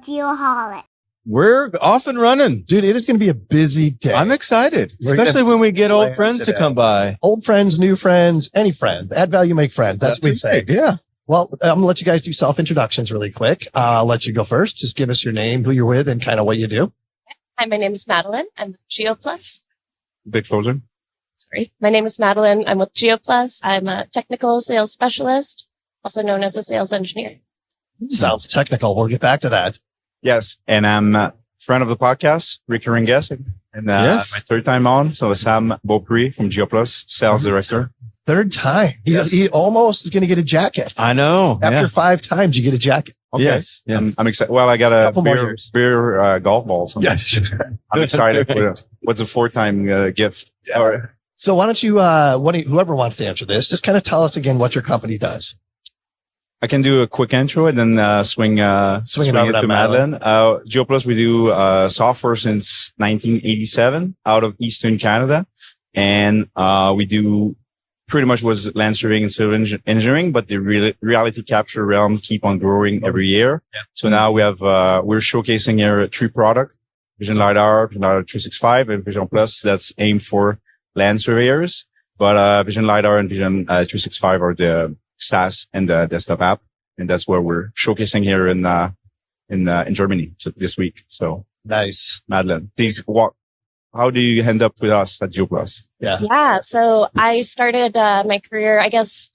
geoholic. We're off and running. Dude, it is going to be a busy day. I'm excited, especially when we get old friends to come by. Old friends, new friends, any friends. Add value, make friends. That's what we say. Yeah. Well, I'm going to let you guys do self-introductions really quick. I'll let you go first. Just give us your name, who you're with, and kind of what you do. Hi, my name is Madeleine. I'm with Geo-Plus. Big closer. Sorry. My name is Madeleine. I'm with Geo-Plus. I'm a technical sales specialist, also known as a sales engineer. Sounds technical. We'll get back to that. Yes, and I'm a friend of the podcast, recurring guest, and my third time on. So Sam Beaupre from Geo-Plus, sales director. Third time. He almost is going to get a jacket. I know. After 5 times, you get a jacket. Okay. Yes. I'm excited. Well, I got a Couple more years. beer golf ball. So Yes. I'm excited for what's a 4-time gift. Yeah. All right. So why don't you, whoever wants to answer this, just kind of tell us again what your company does. I can do a quick intro and then swing it to Madeleine. Geo-Plus, we do software since 1987 out of Eastern Canada. And we do pretty much was land surveying and civil engineering, but the reality capture realm keep on growing every year. Yeah. So now we have, we're showcasing here 3 products, Vision LiDAR, Vision LiDAR 365, and Vision Plus that's aimed for land surveyors. But Vision LiDAR and Vision 365 are the SaaS and the desktop app. And that's where we're showcasing here in Germany this week. So nice. Madeleine, please how do you end up with us at Geo-Plus? Yeah. So I started my career, I guess,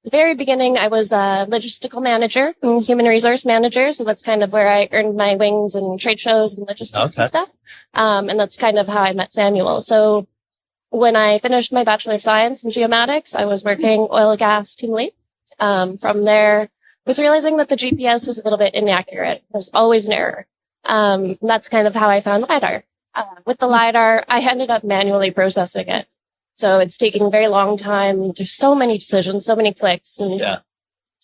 the very beginning, I was a logistical manager and human resource manager. So that's kind of where I earned my wings in trade shows and logistics and stuff. And that's kind of how I met Samuel. So when I finished my Bachelor of Science in Geomatics, I was working oil and gas team lead. From there, I was realizing that the GPS was a little bit inaccurate. There's always an error. That's kind of how I found LiDAR. With the LiDAR, I ended up manually processing it. So it's taking a very long time. There's so many decisions, so many clicks. And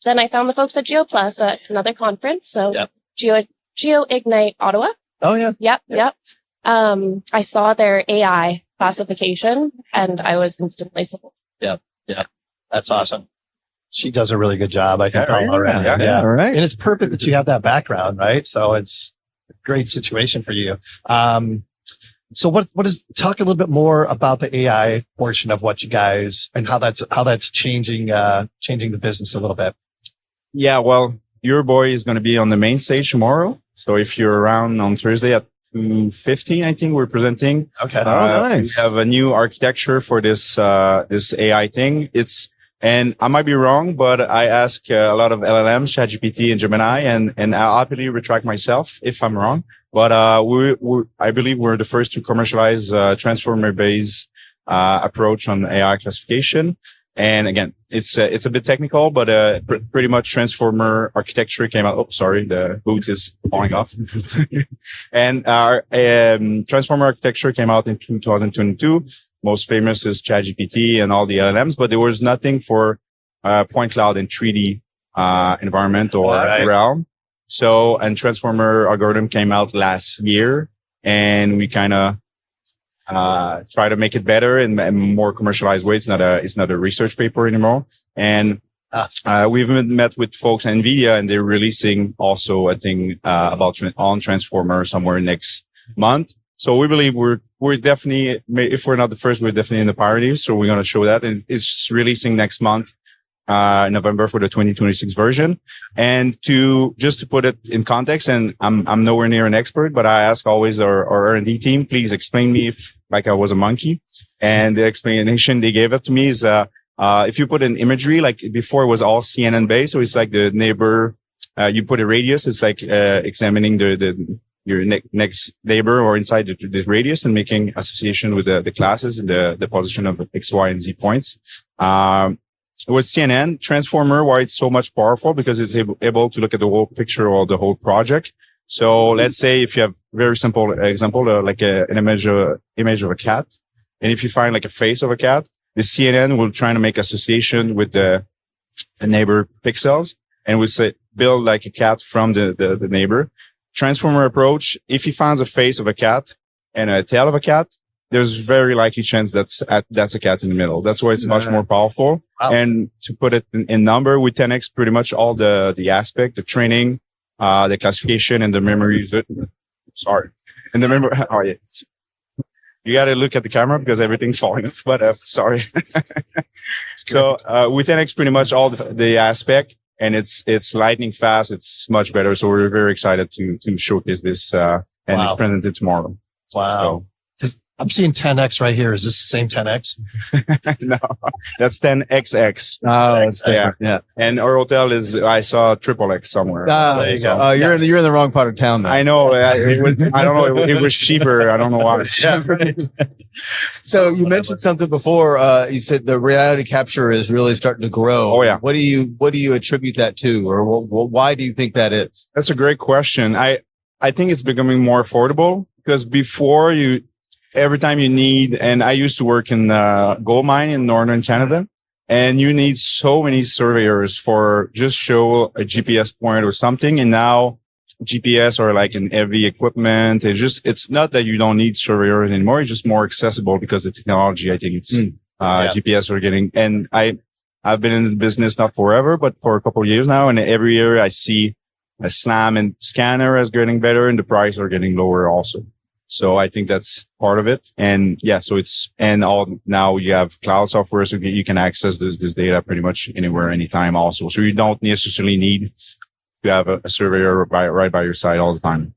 then I found the folks at Geo-Plus at another conference. So Geo Ignite Ottawa. Oh, yeah. Yep. I saw their AI classification and I was instantly sold. Yeah. That's awesome. She does a really good job. I can tell already. Yeah. All right. And it's perfect that you have that background, right? So it's a great situation for you. So talk a little bit more about the AI portion of what you guys and how that's changing the business a little bit. Yeah. Well, your boy is going to be on the main stage tomorrow. So if you're around on Thursday at 2:15, I think we're presenting. Okay. Nice. We have a new architecture for this AI thing. And I might be wrong, but I ask a lot of LLMs, ChatGPT and Gemini, and I'll happily retract myself if I'm wrong. But I believe we're the first to commercialize transformer-based approach on AI classification. And again, it's a bit technical, but pretty much transformer architecture came out. Oh, sorry, the boot is falling off. And our transformer architecture came out in 2022. Most famous is ChatGPT and all the LLMs, but there was nothing for point cloud and 3D environment or realm. So, and transformer algorithm came out last year, and we kind of try to make it better in a more commercialized way. It's not a research paper anymore. And we've met with folks at NVIDIA, and they're releasing also a thing about on transformer somewhere next month. So we believe we're definitely, if we're not the first, we're definitely in the pioneers. So we're going to show that. And it's releasing next month, November for the 2026 version. And to put it in context, and I'm nowhere near an expert, but I ask always our R&D team, please explain me if like I was a monkey. And the explanation they gave it to me is, if you put an imagery, like before it was all CNN based. So it's like the neighbor, you put a radius. It's like, examining your next neighbor or inside this radius and making association with the classes and the position of X, Y, and Z points. It was CNN transformer, why it's so much powerful because it's able to look at the whole picture or the whole project. So let's say if you have very simple example, like an image of a cat. And if you find like a face of a cat, the CNN will try to make association with the neighbor pixels and will say, build like a cat from the neighbor. Transformer approach, if he finds a face of a cat and a tail of a cat, there's very likely chance that's a cat in the middle. That's why it's much more powerful. Wow. And to put it in number, we 10x pretty much all the aspect, the training, the classification and the memory user. Sorry. And the memory. Oh, yeah. You got to look at the camera because everything's falling off, but sorry. So, with 10x pretty much all the aspect, and it's lightning fast. It's much better. So we're very excited to showcase this, and present it tomorrow. Wow. So, I'm seeing 10x right here. Is this the same 10x? No, that's 10xx. Oh, that's yeah. And our hotel I saw triple X somewhere. There you go. You're in the wrong part of town, though. I know. I don't know. It was cheaper. I don't know why. So you mentioned something before. You said the reality capture is really starting to grow. Oh, yeah. What do you attribute that to, or why do you think that is? That's a great question. I think it's becoming more affordable because before every time you need, and I used to work in gold mine in northern Canada, and you need so many surveyors for just show a GPS point or something. And now GPS are like in every equipment. It's not that you don't need surveyors anymore. It's just more accessible because the technology, I think it's, GPS are getting, and I've been in the business not forever, but for a couple of years now. And every year I see a SLAM and scanner is getting better and the price are getting lower also. So I think that's part of it. And yeah, now you have cloud software, so you can access this data pretty much anywhere, anytime also. So you don't necessarily need to have a surveyor right by your side all the time.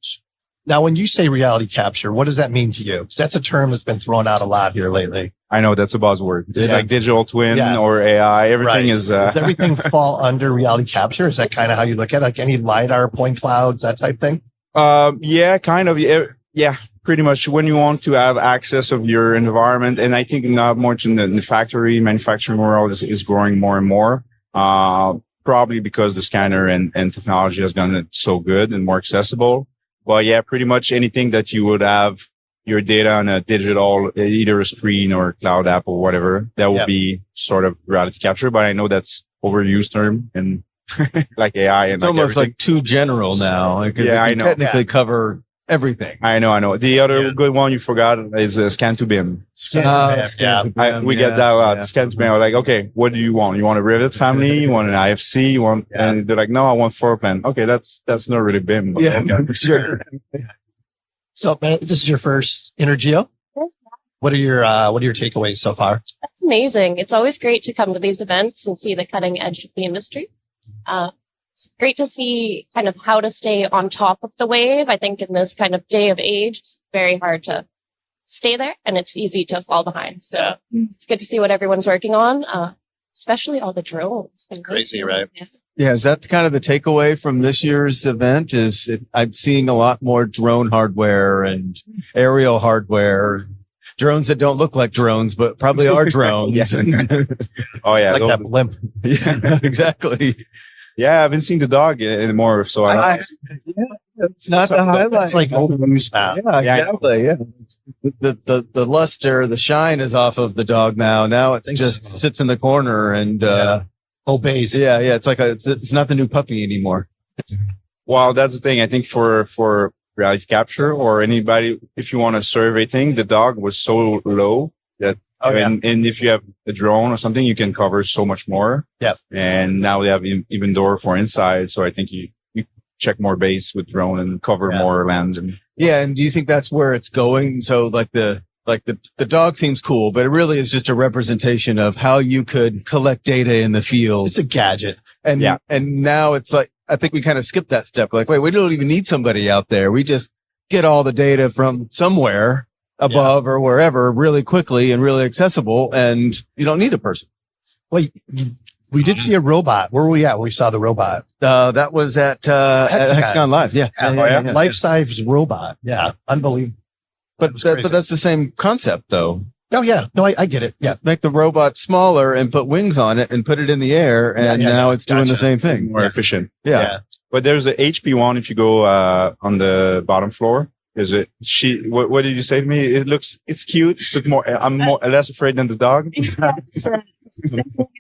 Now, when you say reality capture, what does that mean to you? 'Cause that's a term that's been thrown out a lot here lately. I know that's a buzzword. It's like digital twin or AI. Everything is, Does everything fall under reality capture? Is that kind of how you look at it? Like any LiDAR, point clouds, that type thing? Yeah, kind of. Yeah. Pretty much when you want to have access of your environment. And I think not much in the manufacturing world is growing more and more. Probably because the scanner and technology has gotten it so good and more accessible. But yeah, pretty much anything that you would have your data on a digital, either a screen or cloud app or whatever, that will be sort of reality capture. But I know that's overused term and like AI and it's almost like too general now. I know. Technically cover everything. I know. The other good one you forgot is scan to BIM. We get that a lot. Scan to BIM. I'm like, okay, what do you want? You want a Revit family? You want an IFC? You want? And they're like, no, I want floor plan. Okay, that's not really BIM. But for sure. So, this is your first INTERGEO? Yes. What are your takeaways so far? That's amazing. It's always great to come to these events and see the cutting edge of the industry. It's great to see kind of how to stay on top of the wave. I think in this kind of day of age, it's very hard to stay there and it's easy to fall behind. So it's good to see what everyone's working on, especially all the drones. Crazy, right? Yeah. Is that kind of the takeaway from this year's event? I'm seeing a lot more drone hardware and aerial hardware. Drones that don't look like drones, but probably are drones. Oh yeah. Like that blimp. Yeah, exactly. Yeah, I haven't seen the dog anymore, so it's not the highlight. It's like old news now. Yeah, exactly. Yeah. The luster, the shine is off of the dog now. Now it's just sits in the corner and obeys. Yeah. It's like it's not the new puppy anymore. Well, that's the thing. I think for reality capture or anybody, if you want a survey thing, the dog was so low that. And if you have a drone or something, you can cover so much more. Yeah. And now they have even door for inside. So I think you check more base with drone and cover more land. And do you think that's where it's going? So like the dog seems cool, but it really is just a representation of how you could collect data in the field. It's a gadget. And now it's like, I think we kind of skipped that step. Like, wait, we don't even need somebody out there. We just get all the data from somewhere above or wherever really quickly and really accessible. And you don't need a person. Well, we did see a robot. Where were we at when we saw the robot? That was at Hexagon Live. Yeah. Life-size robot. Yeah. Unbelievable. But that's the same concept though. Oh yeah. No, I get it. Yeah. Make the robot smaller and put wings on it and put it in the air. And now it's doing the same thing. More efficient. Yeah. But there's a HP one if you go on the bottom floor. Is it what did you say to me? It's cute. I'm less afraid than the dog. It's definitely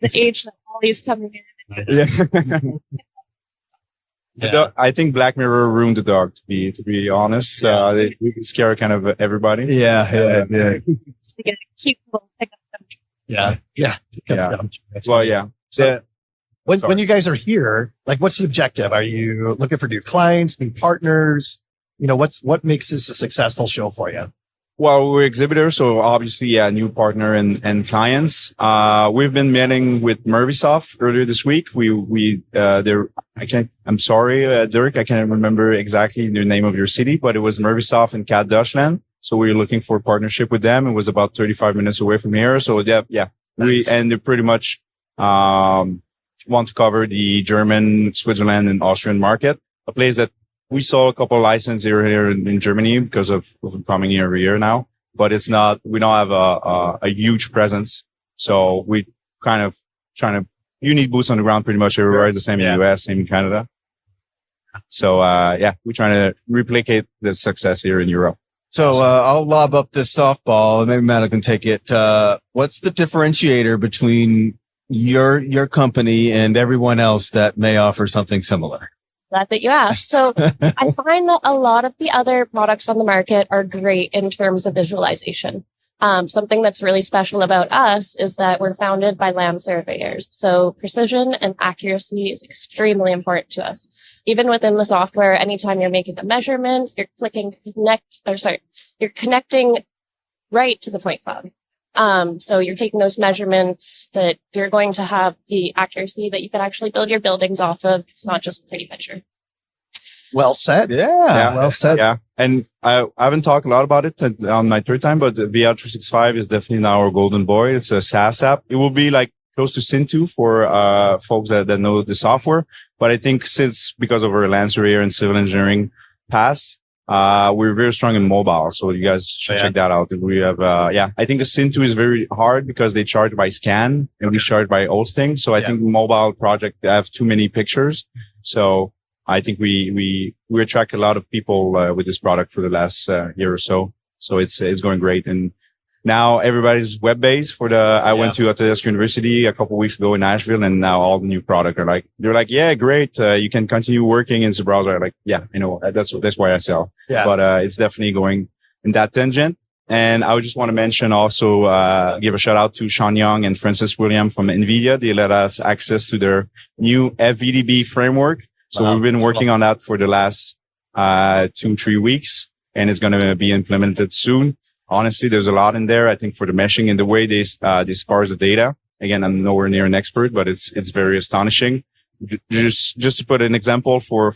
the age that Ollie's coming in. Yeah. I think Black Mirror ruined the dog, to be honest. They scare kind of everybody. Yeah. To get a cute little pickup. Yeah. Well, yeah. So When you guys are here, like, what's the objective? Are you looking for new clients, new partners? You know, what makes this a successful show for you? Well, we're exhibitors, so obviously, yeah, new partner and clients. We've been meeting with Mervisoft earlier this week. I'm sorry, Dirk, I can't remember exactly the name of your city, but it was Mervisoft in Cat Deutschland. So we were looking for a partnership with them. It was about 35 minutes away from here. So yeah, nice. And they pretty much, want to cover the German, Switzerland and Austrian market, a place that we saw a couple of licenses here in Germany because of coming here every year now, but we don't have a huge presence. So we kind of you need boots on the ground pretty much everywhere. It's the same in the US, same in Canada. So, we're trying to replicate the success here in Europe. So, I'll lob up this softball and maybe Madeleine can take it. What's the differentiator between your company and everyone else that may offer something similar? Glad that you asked. So I find that a lot of the other products on the market are great in terms of visualization. Something that's really special about us is that we're founded by land surveyors. So precision and accuracy is extremely important to us. Even within the software, anytime you're making a measurement, you're connecting right to the point cloud. So you're taking those measurements that you're going to have the accuracy that you can actually build your buildings off of. It's not just a pretty picture. Well said. Yeah. Well said. Yeah. And I haven't talked a lot about it on my third time, but VR365 is definitely now our golden boy. It's a SaaS app. It will be like close to Cintu for, folks that know the software. But I think because of our land surveyor and civil engineering past, we're very strong in mobile. So you guys should check that out. We have, I think Cintu is very hard because they charge by scan and we charge by hosting. So I think mobile project have too many pictures. So I think we attract a lot of people, with this product for the last, year or so. So it's going great. And now everybody's web-based I went to Autodesk University a couple of weeks ago in Nashville, and now all the new product they're like, yeah, great. You can continue working in the browser. I'm like, yeah, that's why I sell. Yeah. But, it's definitely going in that tangent. And I would just want to mention also, give a shout out to Sean Young and Francis William from NVIDIA. They let us access to their new FVDB framework. So we've been working on that for the last, 2-3 weeks, and it's going to be implemented soon. Honestly, there's a lot in there. I think for the meshing and the way they sparse the data. Again, I'm nowhere near an expert, but it's very astonishing. Just to put an example for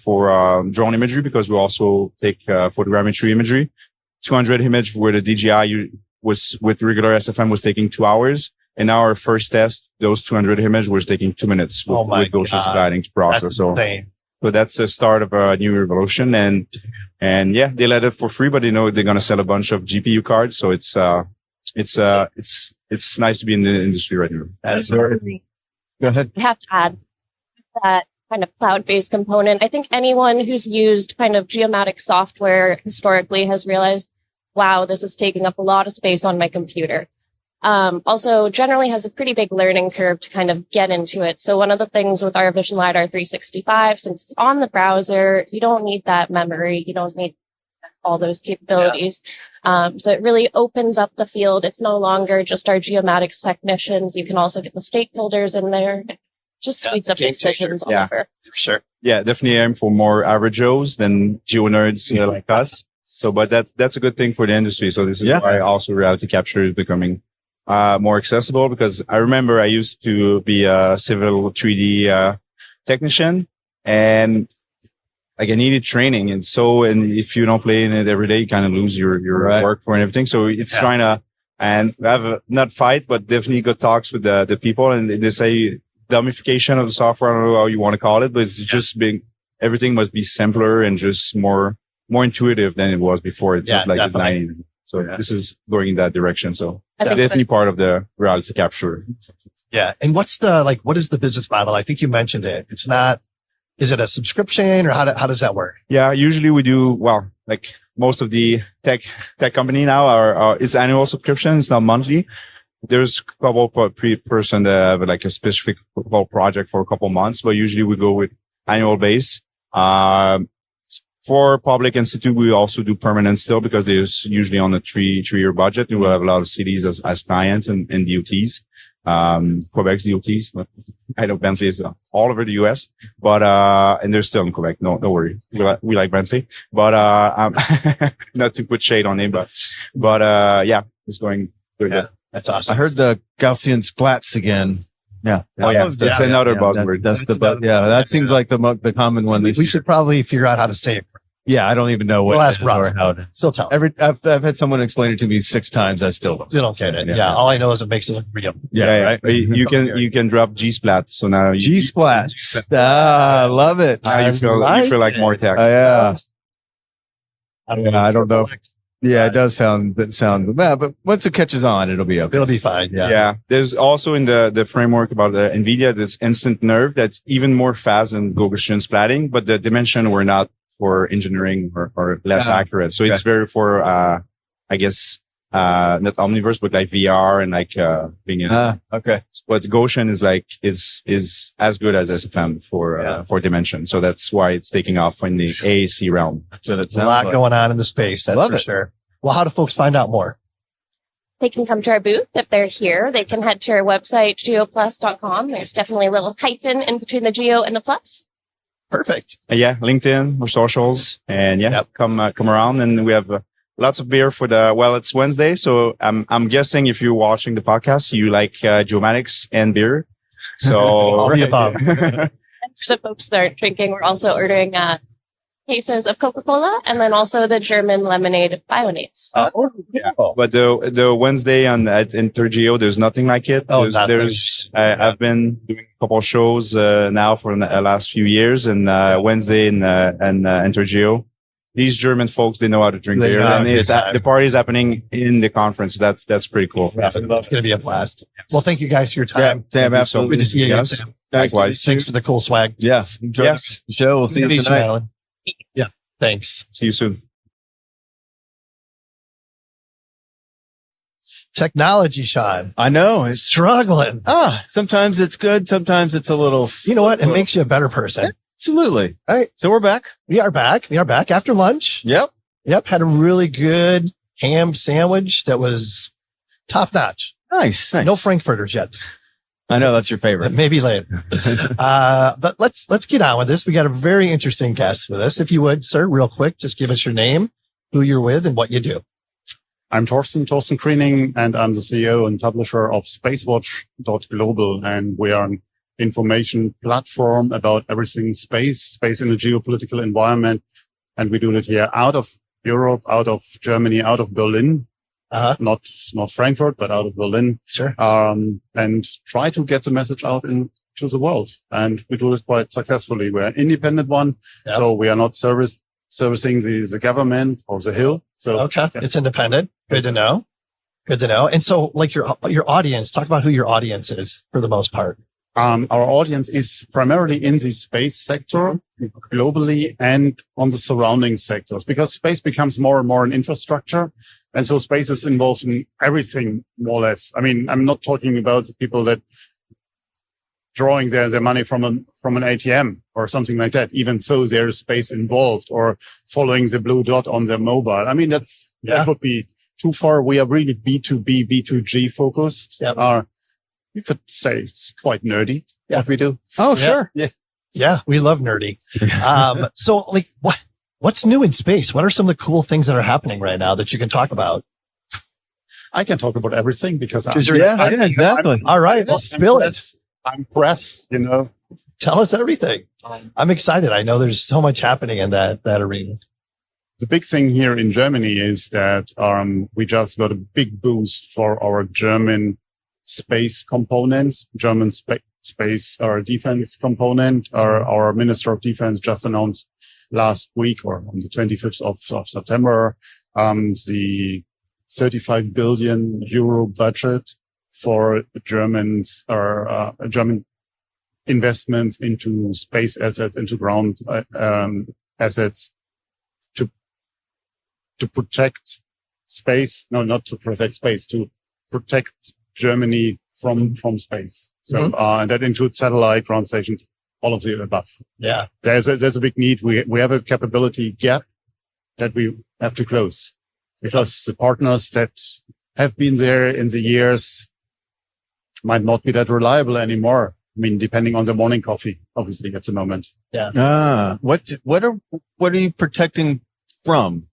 drone imagery, because we also take, photogrammetry imagery. 200 image where the DJI was with regular SFM was taking 2 hours. And now our first test, those 200 image was taking 2 minutes with Gaussian splitting process. So that's the start of a new revolution. And yeah, they let it for free, but they know they're going to sell a bunch of GPU cards. So it's nice to be in the industry right now. Go ahead. I have to add that kind of cloud-based component. I think anyone who's used kind of geomatic software historically has realized, wow, this is taking up a lot of space on my computer. Also generally has a pretty big learning curve to kind of get into it. So one of the things with our Vision LiDAR 365, since it's on the browser, you don't need that memory. You don't need all those capabilities. So it really opens up the field. It's no longer just our geomatics technicians. You can also get the stakeholders in there. It just speeds up decisions all over. For sure. Yeah, definitely aim for more average Joes than geo nerds like us. So, but that's a good thing for the industry. So this is why also reality capture is becoming more accessible, because I remember I used to be a civil 3D technician, and like I needed training, and if you don't play in it every day, you kind of lose your work for and everything. So it's trying to have not fight, but definitely good talks with the people, and they say dumbification of the software. I don't know how you want to call it, but it's just everything must be simpler and just more intuitive than it was before. It's not like designing. So this is going in that direction. So definitely part of the reality capture. Yeah. And what is the business model? I think you mentioned it. It's not, is it a subscription, or how does that work? Yeah. Usually we do, like most of the tech company now are it's annual subscription. It's not monthly. There's a couple of person that have like a specific project for a couple months, but usually we go with annual base. For public institute, we also do permanent still, because there's usually on a 3-year budget. We will have a lot of cities as clients and DOTs. Quebec's DOTs. But I know Bentley is all over the US, but, and they're still in Quebec. No worry. We like Bentley, but, not to put shade on him, but, yeah, it's going good. Yeah, that's awesome. I heheard the Gaussian splats again. Yeah. Oh yeah. That's another buzzword. That seems like the common one. We should probably figure out how to say it. Yeah. I don't even know what We'll it ask is Rob. or how it is. Still tell. I've had someone explain it to me 6 times. I still don't. You don't get it. Yeah. All I know is it makes it look real. Yeah. Right. You can drop G-splat. So now G-splats. Love it. Now you feel like more tech. Yeah. I don't know. Yeah, it does sound bad, but once it catches on, it'll be okay. It'll be fine. Yeah. Yeah. There's also in the framework about the NVIDIA, this instant nerve that's even more fast than Gaussian splatting, but the dimension were not for engineering or less accurate. So it's very for, I guess, not Omniverse, but like VR and like, being in. Okay. But Gaussian is as good as SFM for dimension. So that's why it's taking off in the AAC realm. That's what it's a lot going on in the space. That's for sure. Well, how do folks find out more? They can come to our booth. If they're here, they can head to our website, Geo-Plus.com. There's definitely a little hyphen in between the Geo and the plus. Perfect. Yeah. LinkedIn or socials and come around, and we have lots of beer for it's Wednesday. So I'm guessing if you're watching the podcast, you like, geomatics and beer. So all the above. The folks that are drinking, we're also ordering, cases of Coca-Cola and then also the German lemonade bionades. Oh, yeah. But the Wednesday at INTERGEO, there's nothing like it. I've been doing a couple of shows, now for the last few years, and, Wednesday and INTERGEO. These German folks, they know how to drink beer, and the party is happening in the conference. That's pretty cool. That's going to be a blast. Well, thank you guys for your time. Yeah, Sam, absolutely. Good to see you again, Sam. Likewise. Thanks for the cool swag. Yeah. Enjoy the show. We'll see you tonight. Madeleine. Yeah. Thanks. See you soon. Technology, Sean. I know. It's struggling. Sometimes it's good. Sometimes it's a little. You know what? It makes you a better person. Absolutely. All right. So we're back. We are back after lunch. Yep. Had a really good ham sandwich that was top notch. Nice. No Frankfurters yet. I know that's your favorite. Maybe later. But let's get on with this. We got a very interesting guest with us. If you would, sir, real quick, just give us your name, who you're with, and what you do. I'm Torsten Kriening, and I'm the CEO and publisher of SpaceWatch.Global, and we are an information platform about everything space in a geopolitical environment. And we do it here out of Europe, out of Germany, out of Berlin. Not Frankfurt, but out of Berlin. Sure. And try to get the message out into the world. And we do it quite successfully. We're an independent one. Yep. So we are not servicing the government or the Hill. So okay. Yeah. It's independent. Good to know. And so like your audience, talk about who your audience is for the most part. Our audience is primarily in the space sector globally and on the surrounding sectors, because space becomes more and more an infrastructure. And so space is involved in everything, more or less. I mean, I'm not talking about the people that drawing their money from an ATM or something like that. Even so, there's space involved, or following the blue dot on their mobile. I mean, that would be too far. We are really B2B, B2G focused. Yep. You could say it's quite nerdy what we do. Oh, sure. Yeah. We love nerdy. So like what's new in space? What are some of the cool things that are happening right now that you can talk about? I can talk about everything because exactly. All right. Well, spill it. I'm press, Tell us everything. I'm excited. I know there's so much happening in that arena. The big thing here in Germany is that, we just got a big boost for our German space components, German space or defense component. Our Minister of Defense just announced last week, or on the 25th of September, the 35 billion euro budget for German investments into space assets, into ground assets to protect space. No, not to protect space, to protect Germany from space. So, and that includes satellite, ground stations, all of the above. Yeah. There's a big need. We have a capability gap that we have to close, because the partners that have been there in the years might not be that reliable anymore. I mean, depending on the morning coffee, obviously at the moment. Yeah. What are you protecting from?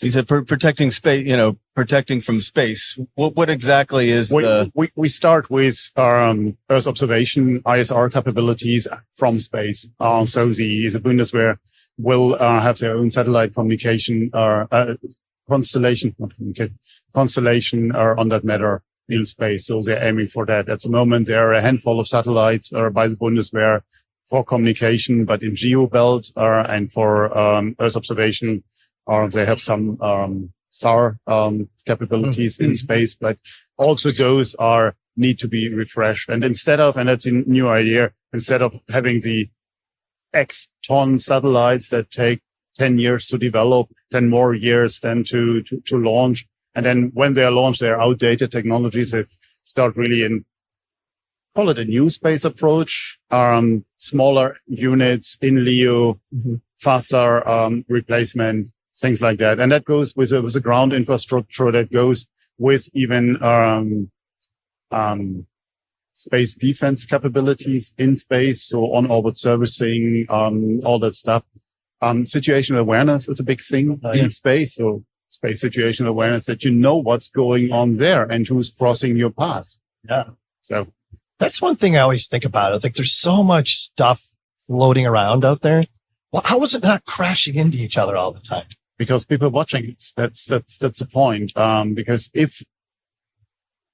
You said protecting space, protecting from space. What exactly is we start with Earth observation ISR capabilities from space. So the Bundeswehr will have their own satellite communication constellation on that matter in space. So they're aiming for that. At the moment, there are a handful of satellites by the Bundeswehr for communication, but in geo belt and for Earth observation. They have some SAR capabilities in space, but also those need to be refreshed. And that's a new idea, instead of having the X ton satellites that take 10 years to develop, 10 more years then to launch. And then when they are launched, they're outdated technologies. They start really call it a new space approach, smaller units in LEO, faster replacement, things like that. And that goes with a ground infrastructure, that goes with even space defense capabilities in space. So on-orbit servicing, all that stuff. Situational awareness is a big thing in space. So space situational awareness, that you know what's going on there and who's crossing your path. Yeah. So that's one thing I always think about. I think there's so much stuff floating around out there. Well, how is it not crashing into each other all the time? Because people are watching it. That's the point. Because if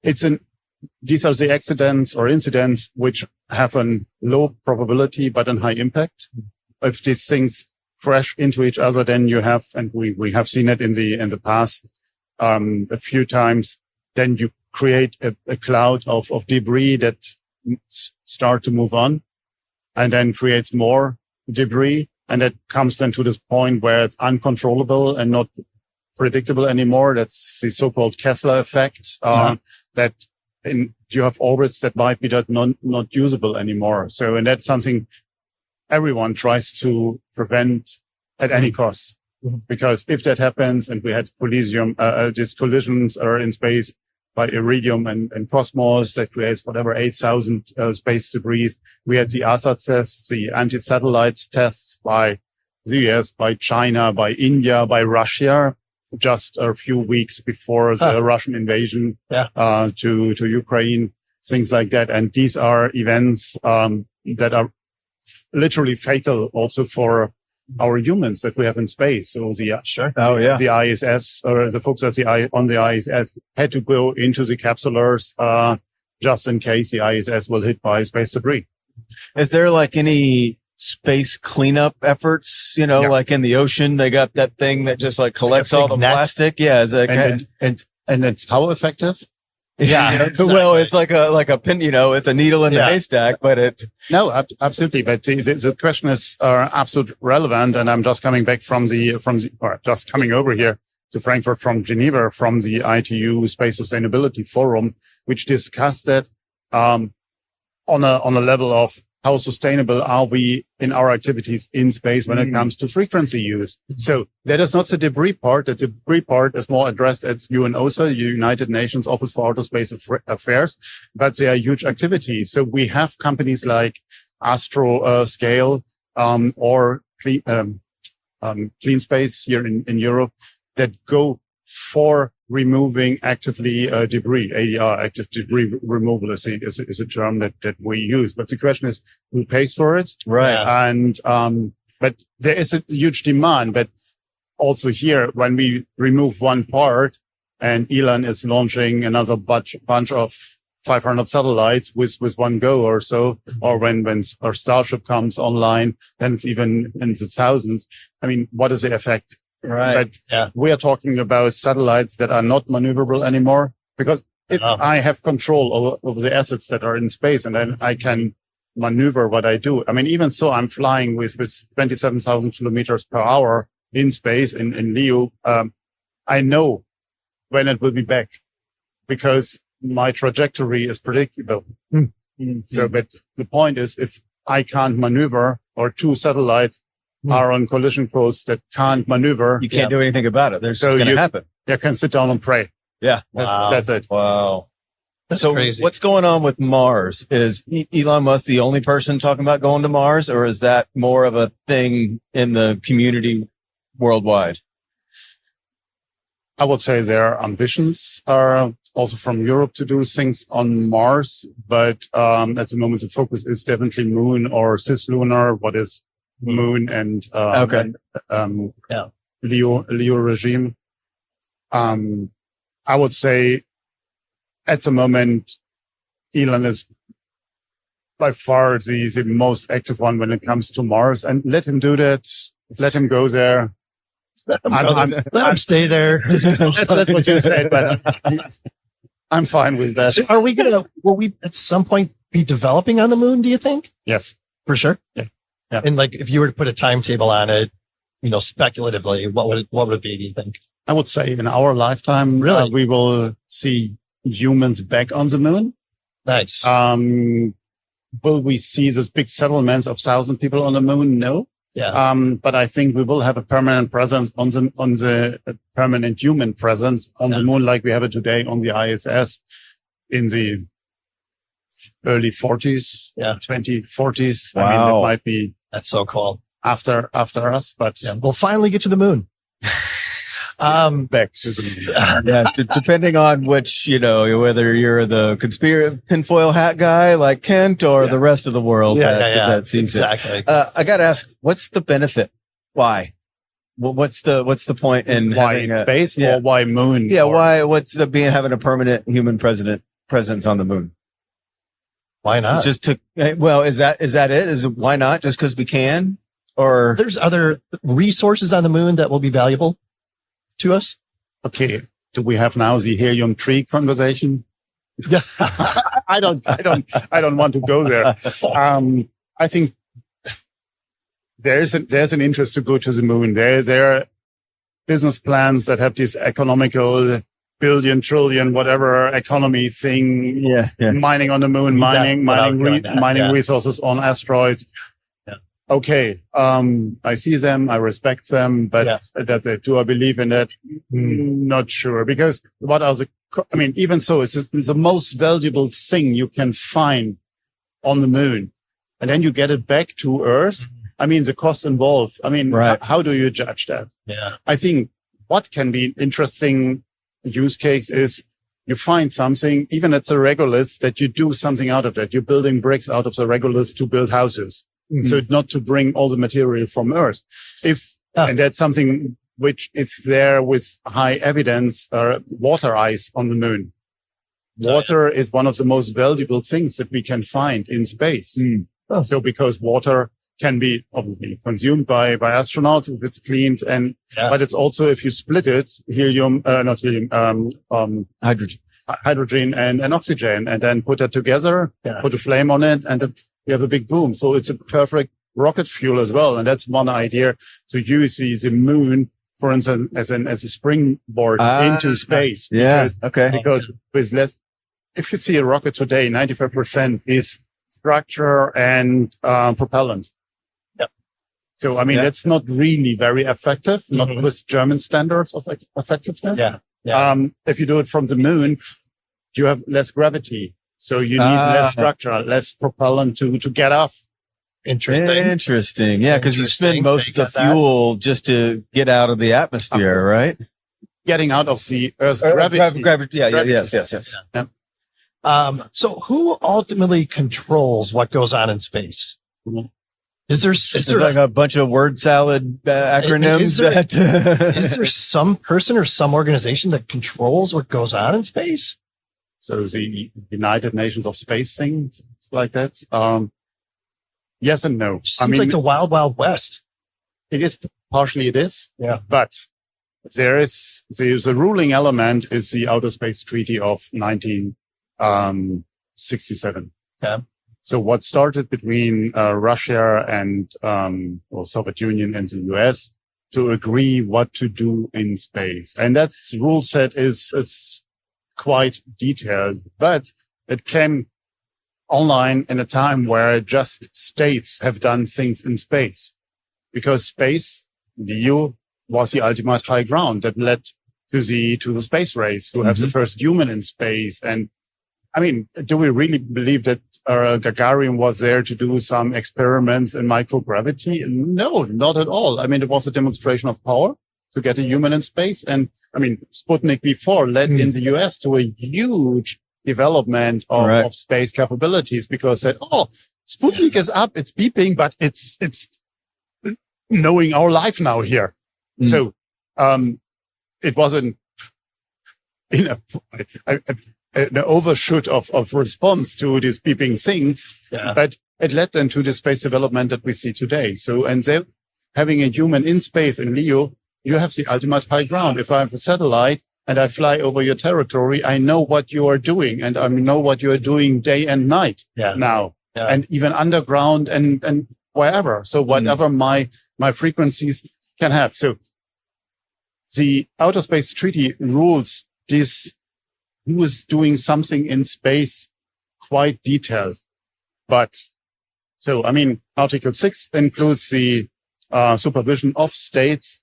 these are the accidents or incidents which have a low probability but a high impact. If these things crash into each other, then you have, and we have seen it in the past, a few times, then you create a cloud of debris that start to move on, and then creates more debris. And that comes then to this point where it's uncontrollable and not predictable anymore. That's the so-called Kessler effect, that you have orbits that might be not usable anymore. So, and that's something everyone tries to prevent at any cost. Because if that happens, and we had these collisions are in space by Iridium and Cosmos, that creates whatever 8,000 space debris. We had the ASAT tests, the anti-satellite tests by the US, by China, by India, by Russia, just a few weeks before the Russian invasion to Ukraine, things like that. And these are events that are literally fatal also for our humans that we have in space. So the ISS, or the folks on the ISS had to go into the capsulars, just in case the ISS will hit by space debris. Is there like any space cleanup efforts? Like in the ocean, they got that thing that just like collects all the plastic. Yeah. And it's how effective? Yeah. Exactly. Well, it's like a pin, it's a needle in the haystack, but No, absolutely. But the question is, absolutely relevant. And I'm just coming back just coming over here to Frankfurt from Geneva, from the ITU Space Sustainability Forum, which discussed that, on a level of how sustainable are we in our activities in space when it comes to frequency use. So that is not the debris part. The debris part is more addressed at UNOSA, United Nations Office for Outer Space Affairs, but they are huge activities. So we have companies like Scale, or Clean Space here in Europe that go for removing actively debris. ADR, active debris removal, is a term that we use. But the question is, who pays for it? Right. And but there is a huge demand. But also here, when we remove one part, and Elon is launching another bunch of 500 satellites with one go or so, or when our Starship comes online, then it's even in the thousands. I mean, what is the effect? Right. But we are talking about satellites that are not maneuverable anymore, because if I have control over the assets that are in space, and then I can maneuver what I do. I mean, even so, I'm flying with 27,000 kilometers per hour in space in LEO. I know when it will be back, because my trajectory is predictable. So, but the point is, if I can't maneuver, or two satellites are on collision course that can't maneuver, you can't do anything about it. There's just going to happen. You can sit down and pray. Yeah. That's it. Wow. That's So crazy. what's going on with Mars? Is Elon Musk the only person talking about going to Mars, or is that more of a thing in the community worldwide? I would say their ambitions are also from Europe to do things on Mars, but at the moment the focus is definitely Moon or cislunar, what is Moon and Leo regime. I would say at the moment Elon is by far the most active one when it comes to Mars, and let him do that. Let him go there. Let him stay there. That's what you said, but I'm fine with that. So will we at some point be developing on the moon, do you think? Yes. For sure. Yeah. Yeah. And like, if you were to put a timetable on it, speculatively, what would it be, do you think? I would say in our lifetime, Really? we will see humans back on the moon. Nice. Will we see those big settlements of 1,000 people on the moon? No. Yeah. But I think we will have a permanent presence on the permanent human presence on the moon, like we have it today on the ISS in the early 40s, 2040s. Wow. I mean, that might be That's so cool. after us, but We'll finally get to the moon. back to the moon. Yeah, depending on which, whether you're the conspiracy tinfoil hat guy like Kent or the rest of the world that sees exactly. it. I got to ask, what's the benefit? Why? What's the point in Why having space or why moon? Yeah, or, why? What's having a permanent human presence on the moon? Why not? Just to is that it? Is it why not? Just because we can? Or There's other resources on the moon that will be valuable to us. Okay. Do we have now the helium-3 conversation? I don't want to go there. I think there's an interest to go to the moon. There are business plans that have this economical billion, trillion, whatever economy thing. Mining on the moon, mining resources on asteroids. Okay. I see them. I respect them, but that's it. Do I believe in that? Not sure, because even so, it's the most valuable thing you can find on the moon. And then you get it back to Earth. I mean, the cost involved. I mean, how do you judge that? Yeah. I think what can be an interesting use case is you find something, even at the regolith, that you do something out of that. You're building bricks out of the regolith to build houses. So not to bring all the material from Earth. And that's something which is there with high evidence, water ice on the moon. Water is one of the most valuable things that we can find in space. So because water can be obviously consumed by astronauts if it's cleaned, but it's also, if you split it, hydrogen and oxygen, and then put that together, put a flame on it, and you have a big boom. So it's a perfect rocket fuel as well. And that's one idea, to use the moon, for instance, as a springboard into space. Because with less, if you see a rocket today, 95% is structure and propellant. So, I mean, that's not really very effective, not with German standards of effectiveness. If you do it from the moon, you have less gravity. So you need less structure, less propellant to get off. Interesting. Yeah, because you spend most of the fuel just to get out of the atmosphere, right? Getting out of the Earth's gravity. Yes. So who ultimately controls what goes on in space? Is there like a bunch of word salad acronyms? Is there some person or some organization that controls what goes on in space? So the United Nations of Space things like that. Yes and no. Seems like the wild, wild west. It is partially but the ruling element is the Outer Space Treaty of 1967. So what started between Russia and Soviet Union and the US to agree what to do in space, and that's rule set is quite detailed, but it came online in a time where just states have done things in space, because space, the EU, was the ultimate high ground that led to the space race, to have the first human in space. And I mean, do we really believe that Gagarin was there to do some experiments in microgravity? No, not at all. I mean, it was a demonstration of power to get a human in space. And I mean, Sputnik V4 led in the US to a huge development of space capabilities because said, oh, Sputnik is up, it's beeping, but it's knowing our life now here. So, it wasn't an overshoot of response to this beeping thing, but it led then to the space development that we see today. So, and then having a human in space in LEO, you have the ultimate high ground. If I have a satellite and I fly over your territory, I know what you are doing and I know what you are doing day and night now, and even underground and wherever. So whatever my frequencies can have. So the Outer Space Treaty rules this, who is doing something in space quite detailed. But so, I mean, Article 6 includes the supervision of states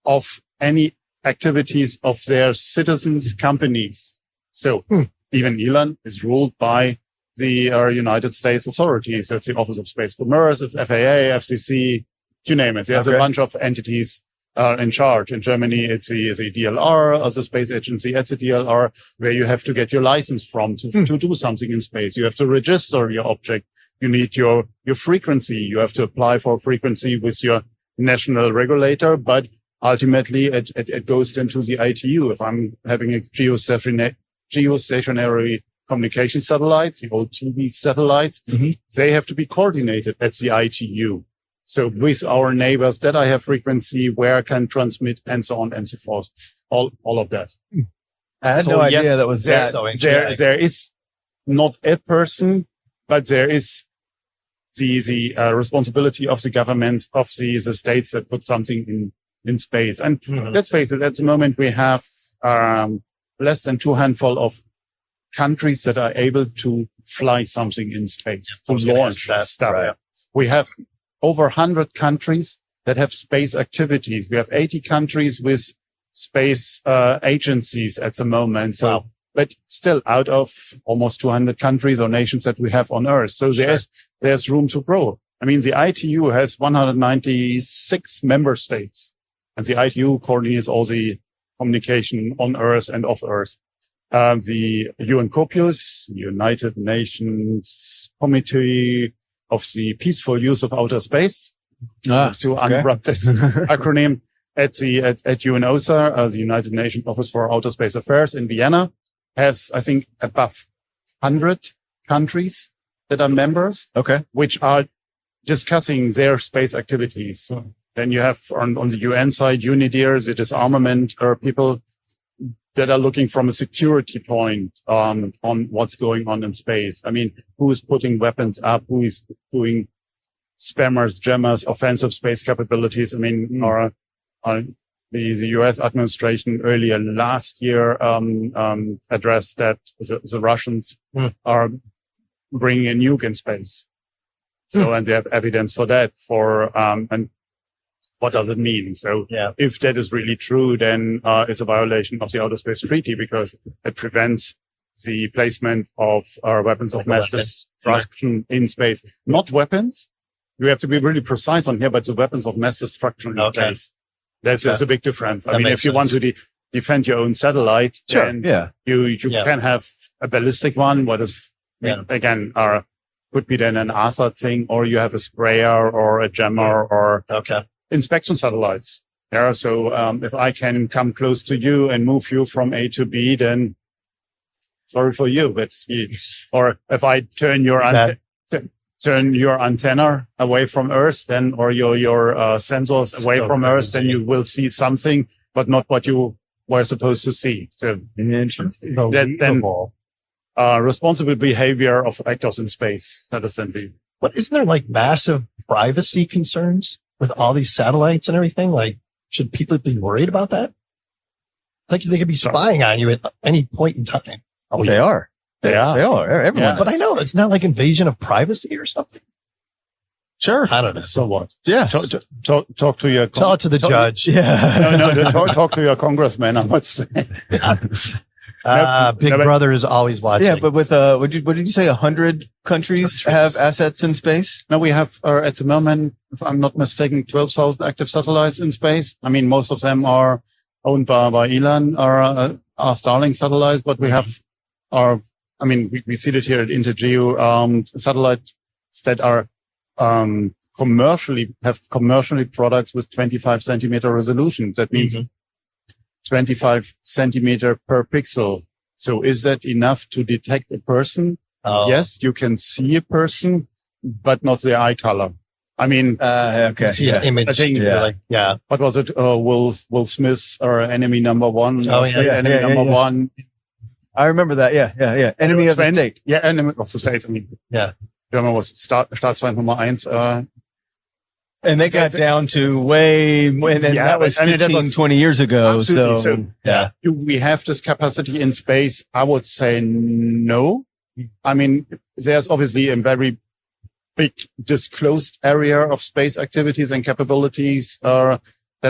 of any activities of their citizens' companies. So even Elon is ruled by the United States authorities. That's the Office of Space Commerce, it's FAA, FCC, you name it. There's a bunch of entities in charge. In Germany, it's the DLR, as a space agency. It's a DLR where you have to get your license from to do something in space. You have to register your object. You need your frequency. You have to apply for frequency with your national regulator, but ultimately it goes into the ITU. If I'm having a geostationary communication satellites, the old TV satellites, they have to be coordinated at the ITU. So with our neighbors that I have frequency, where I can transmit and so on and so forth. All of that. I had no idea that was that. There is not a person, but there is the responsibility of the governments of the states that put something in space. And let's face it, at the moment we have less than 2 handful of countries that are able to fly something in space, to launch stuff. Right. We have over 100 countries that have space activities. We have 80 countries with space agencies at the moment. So, but still out of almost 200 countries or nations that we have on Earth. So there's room to grow. I mean, the ITU has 196 member states, and the ITU coordinates all the communication on Earth and off Earth. The UNCOPUS, United Nations Committee of the Peaceful Use of Outer Space, to unwrap this acronym, at UNOSA, the United Nations Office for Outer Space Affairs in Vienna, has, I think, above 100 countries that are members, which are discussing their space activities. Then you have on the UN side, UNIDIR, it is armament people that are looking from a security point on what's going on in space. I mean, who is putting weapons up? Who is doing spammers, jammers, offensive space capabilities? I mean, the US administration earlier last year addressed that the Russians are bringing a nuke in space. So, and they have evidence for that. And what does it mean? So if that is really true, then it's a violation of the Outer Space Treaty because it prevents the placement of weapons of mass destruction in space. Not weapons. You have to be really precise on here, but the weapons of mass destruction in space. That's a big difference. I mean, if you want to defend your own satellite, then you can have a ballistic one. What is, again, could be then an ASAT thing, or you have a sprayer or a jammer or inspection satellites. Yeah. So, if I can come close to you and move you from A to B, then sorry for you. Or if I turn your antenna away from Earth, then, or your sensors away from Earth, then you will see something, but not what you were supposed to see. So, interesting. Then, responsible behavior of actors in space. That is then But isn't there like massive privacy concerns with all these satellites and everything? Like, should people be worried about that? Like, they could be spying on you at any point in time. Oh, they are. They are. Everyone. But I know it's not like invasion of privacy or something. Sure. I don't know. So what? Yeah. Talk to your... Tell it to the judge. No, talk to your congressman, I would say. Big Brother is always watching. Yeah, but with what did you say? 100 countries have assets in space? Now we have at the moment, if I'm not mistaken, 12,000 active satellites in space. I mean, most of them are owned by Elon or are Starlink satellites, but we have we see it here at INTERGEO, satellites that are commercially products with 25 centimeter resolution. That means 25 centimeter per pixel. So is that enough to detect a person? Oh. Yes, you can see a person, but not the eye color. I mean, Okay. You see an image. I think, you're like, yeah. what was it? Will Smith or Enemy Number One? Oh, yeah. Enemy Number One. I remember that. Yeah. Enemy of the state. Yeah, Enemy of the State. I mean, Yeah. German was Staatsfeind Nummer 1. And they got down to and then Yeah, that was I mean, 15, that was 20 years ago. absolutely. So, Yeah. Do we have this capacity in space? I would say no. I mean, there's obviously a very big disclosed area of space activities and capabilities that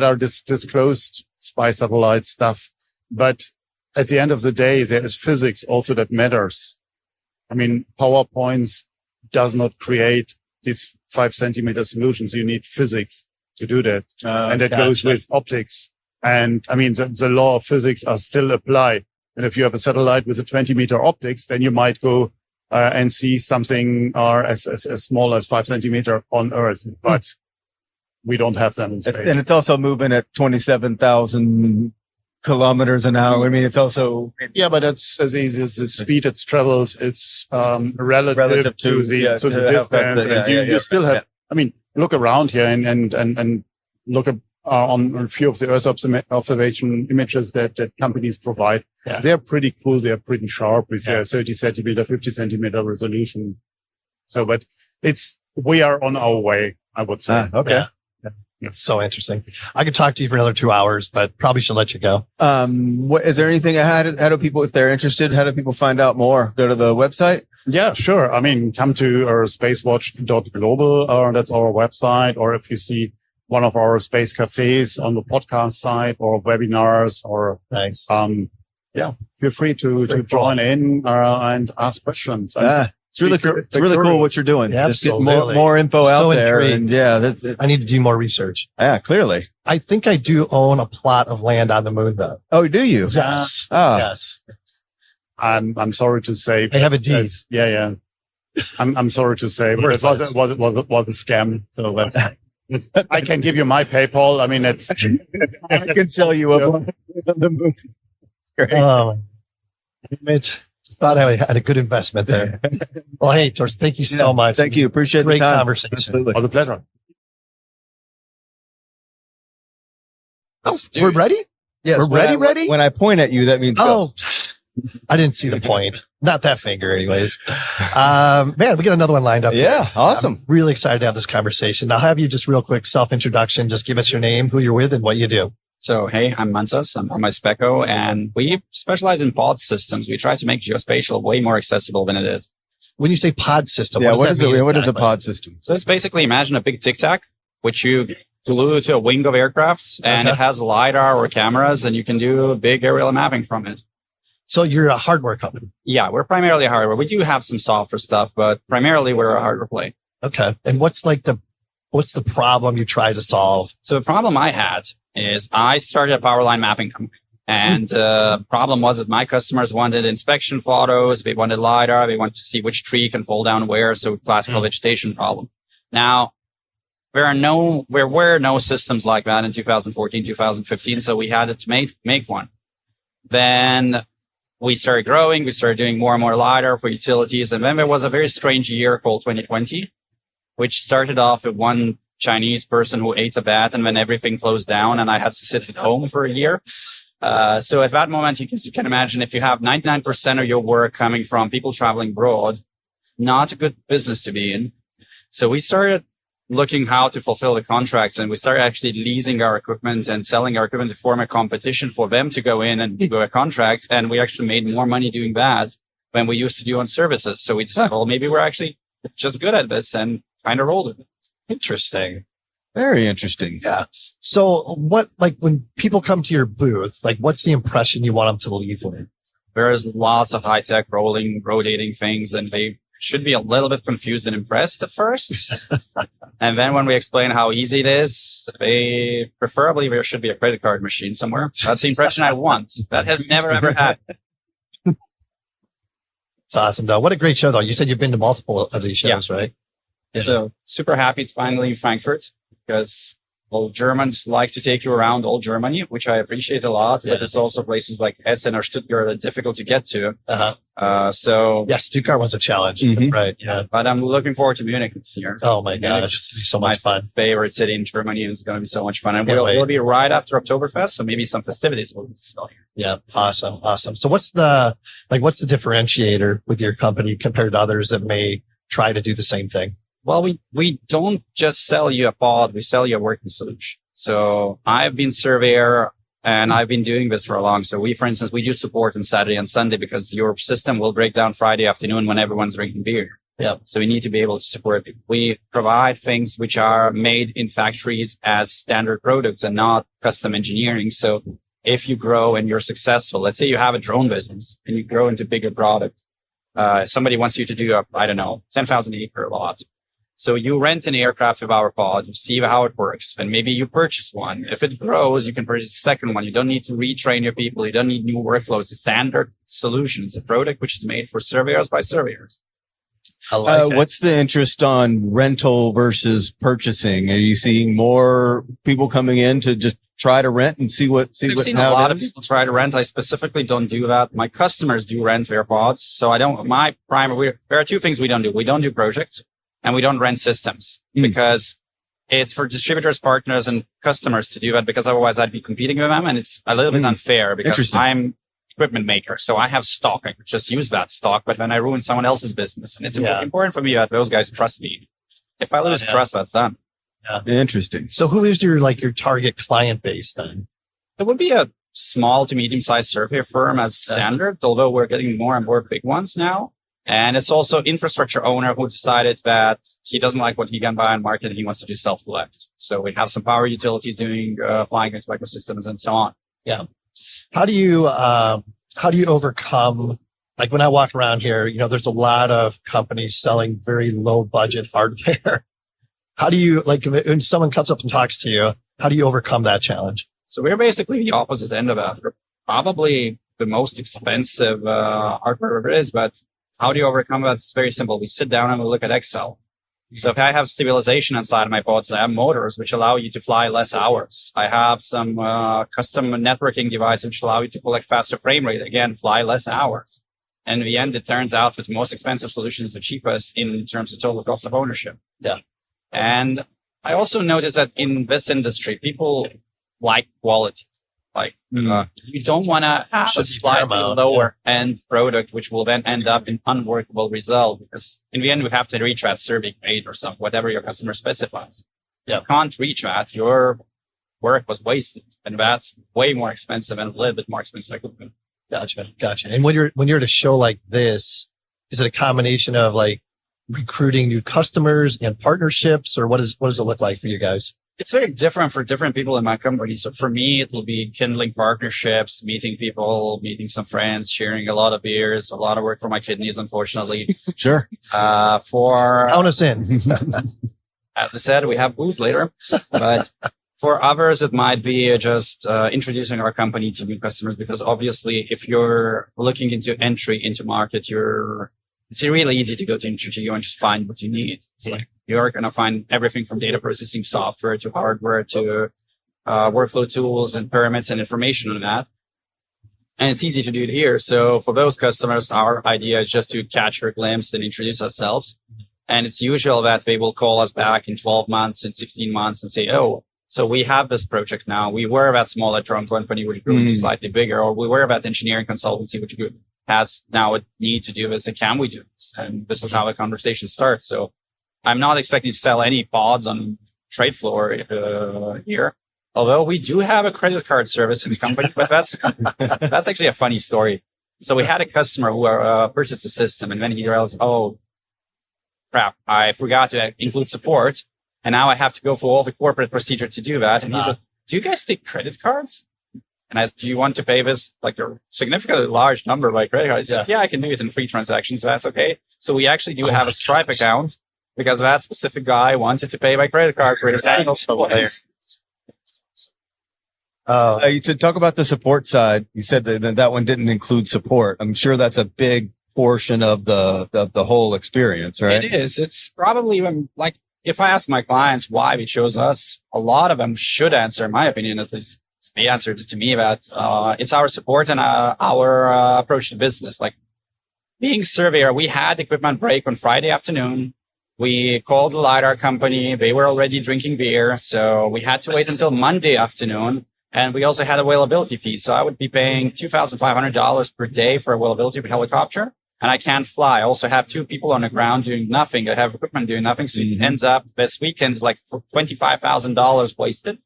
are disclosed by satellite stuff. But at the end of the day, there is physics also that matters. I mean, PowerPoints does not create these 5 centimeter solutions. You need physics to do that. And that goes with optics. And I mean, the law of physics are still apply. And if you have a satellite with a 20-meter optics, then you might go and see something as small as 5 centimeter on Earth. But we don't have them in space. and it's also moving at 27,000 kilometers an hour. I mean, it's also Yeah, but that's the speed it's traveled. It's relative to the distance. You still have. I mean, look around here and look on a few of the Earth observation images that companies provide. Yeah. They're pretty cool. They're pretty sharp with their 30 centimeter, 50 centimeter resolution. So, but we are on our way, I would say. okay. Yeah. It's so interesting. I could talk to you for another 2 hours, but probably should let you go. What is there anything? How do people, if they're interested, how do people find out more? Go to the website. Yeah, sure. I mean, come to our SpaceWatch.Global, that's our website. Or if you see one of our space cafes on the podcast site or webinars or, Nice. feel free to join in, and ask questions. And It's really cool. It's really cool what you're doing. Yeah, Just get absolutely. more info out So there. intrigued. And that's it. I need to do more research. Yeah, clearly. I think I do own a plot of land on the moon, though. Oh, do you? Yes. Oh. Yes. I'm sorry to say. I have a deed. Yeah. I'm sorry to say, but it was a scam. So that's, I can give you my PayPal. I mean, it's, I can sell you up on the moon. Great. Mitch, thought I had a good investment there. Well, hey, Torsten, thank you so much. Thank you. Appreciate Great the time. conversation. Absolutely. all the pleasure. Oh, we're ready? Yes, We're ready? When I point at you, that means go. Oh, I didn't see the point. Not that finger, anyways. Man, we got another one lined up. Yeah, here. awesome. I'm really excited to have this conversation. I'll have you just real quick self-introduction. Just give us your name, who you're with, and what you do. So, hey, I'm Mantas. I'm from AISPECO, and we specialize in pod systems. We try to make geospatial way more accessible than it is. When you say pod system, Yeah, what does that mean what is a exactly? pod system? So it's basically, imagine a big Tic Tac, which you glue to a wing of aircraft, and it has LiDAR or cameras, and you can do big aerial mapping from it. So you're a hardware company. Yeah, we're primarily hardware. We do have some software stuff, but primarily we're a hardware play. Okay. And what's the problem you try to solve? So the problem I had is I started a power line mapping company. And the problem was that my customers wanted inspection photos. They wanted LiDAR. They wanted to see which tree can fall down where. So classical vegetation problem. Now, there were no systems like that in 2014, 2015. So we had to make one. Then we started growing. We started doing more and more LiDAR for utilities. And then there was a very strange year called 2020, which started off with one Chinese person who ate a bat, and then everything closed down and I had to sit at home for a year. So at that moment, you can imagine if you have 99% of your work coming from people traveling abroad, not a good business to be in. So we started looking how to fulfill the contracts, and we started actually leasing our equipment and selling our equipment to form a competition for them to go in and do a contract. And we actually made more money doing that than we used to do on services. So we decided, well, maybe we're actually just good at this, and kind of rolled it. Interesting. Very interesting. Yeah. So when people come to your booth, what's the impression you want them to leave with? There's lots of high tech rotating things, and they should be a little bit confused and impressed at first. And then when we explain how easy it is, preferably there should be a credit card machine somewhere. That's the impression I want. That has never ever happened. It's awesome though. What a great show though. You said you've been to multiple of these shows, right? Yeah. So super happy it's finally in Frankfurt, because Germans like to take you around all Germany, which I appreciate a lot. But it's also places like Essen or Stuttgart that are difficult to get to. So yeah, Stuttgart was a challenge, right? Yeah, but I'm looking forward to Munich this year. Oh my gosh, it's so much fun. Favorite city in Germany, and it's going to be so much fun. And we'll be right after Oktoberfest, so maybe some festivities will be still here. Yeah, awesome. So what's the differentiator with your company compared to others that may try to do the same thing? Well, we don't just sell you a pod, we sell you a working solution. So I've been surveyor and I've been doing this for a long. So for instance, we do support on Saturday and Sunday because your system will break down Friday afternoon when everyone's drinking beer. Yeah. So we need to be able to support people. We provide things which are made in factories as standard products and not custom engineering. So if you grow and you're successful, let's say you have a drone business and you grow into bigger product, somebody wants you to do 10,000 acre lot. So you rent an aircraft with our pod, you see how it works, and maybe you purchase one. If it grows, you can purchase a second one. You don't need to retrain your people. You don't need new workflows. It's a standard solution. It's a product which is made for surveyors by surveyors. What's the interest on rental versus purchasing? Are you seeing more people coming in to just try to rent and see what? We've seen a lot of people try to rent. I specifically don't do that. My customers do rent their pods. So there are two things we don't do. We don't do projects. And we don't rent systems because it's for distributors, partners, and customers to do that, because otherwise I'd be competing with them. And it's a little bit unfair because I'm equipment maker. So I have stock. I could just use that stock, but then I ruin someone else's business. And it's important for me that those guys trust me. If I lose trust, that's done. Yeah. Interesting. So who is your target client base then? It would be a small to medium sized survey firm as standard, although we're getting more and more big ones now. And it's also infrastructure owner who decided that he doesn't like what he can buy on market and he wants to do self-collect. So we have some power utilities doing flying AISPECO systems and so on. Yeah. How do you overcome, like when I walk around here, there's a lot of companies selling very low budget hardware. How do you, when someone comes up and talks to you, how do you overcome that challenge? So we're basically the opposite end of that. We're probably the most expensive hardware there is, but how do you overcome that? It's very simple. We sit down and we look at Excel. So if I have stabilization inside of my pods, I have motors which allow you to fly less hours. I have some custom networking devices which allow you to collect faster frame rate. Again, fly less hours. And in the end, it turns out that the most expensive solution is the cheapest in terms of total cost of ownership. Yeah. And I also noticed that in this industry, people like quality. You don't want to have a slightly lower end product, which will then end up in unworkable result, because in the end, we have to reach that survey grade or something, whatever your customer specifies. Yeah. If you can't reach that, your work was wasted, and that's way more expensive and a little bit more expensive equipment. Gotcha. And when you're at a show like this, is it a combination of recruiting new customers and partnerships, or what does it look like for you guys? It's very different for different people in my company. So for me, it will be kindling partnerships, meeting people, meeting some friends, sharing a lot of beers, a lot of work for my kidneys, unfortunately. Sure. Count us in. As I said, we have booze later, but for others, it might be just introducing our company to new customers, because obviously if you're looking into entry into market, it's really easy to go to INTERGEO and just find what you need. It's you're going to find everything from data processing software to hardware to workflow tools and pyramids and information on that. And it's easy to do it here. So for those customers, our idea is just to catch a glimpse and introduce ourselves. And it's usual that they will call us back in 12 months and 16 months and say, oh, so we have this project now. We were that smaller drone company which grew into slightly bigger, or we were that engineering consultancy which has now a need to do this, and can we do this? And this is how the conversation starts. So I'm not expecting to sell any pods on trade floor here, although we do have a credit card service in the company. But that's actually a funny story. So we had a customer who purchased a system, and then he realized, oh, crap, I forgot to include support. And now I have to go through all the corporate procedure to do that. And he said, do you guys take credit cards? And I asked, do you want to pay this like a significantly large number by credit card? He said, yeah, I can do it in 3 transactions. So that's okay. So we actually do have a Stripe account because that specific guy wanted to pay by credit card for his annual supplies. You to talk about the support side, you said that one didn't include support. I'm sure that's a big portion of the whole experience, right? It is. It's probably even like if I ask my clients why they chose us, a lot of them should answer, in my opinion, at least the answer to me that it's our support and our approach to business. Like being surveyor, we had equipment break on Friday afternoon. We called the LiDAR company. They were already drinking beer, so we had to wait until Monday afternoon. And we also had availability fees. So I would be paying $2,500 per day for availability of a helicopter. And I can't fly. I also have 2 people on the ground doing nothing. I have equipment doing nothing. So it ends up this weekend's like $25,000 wasted.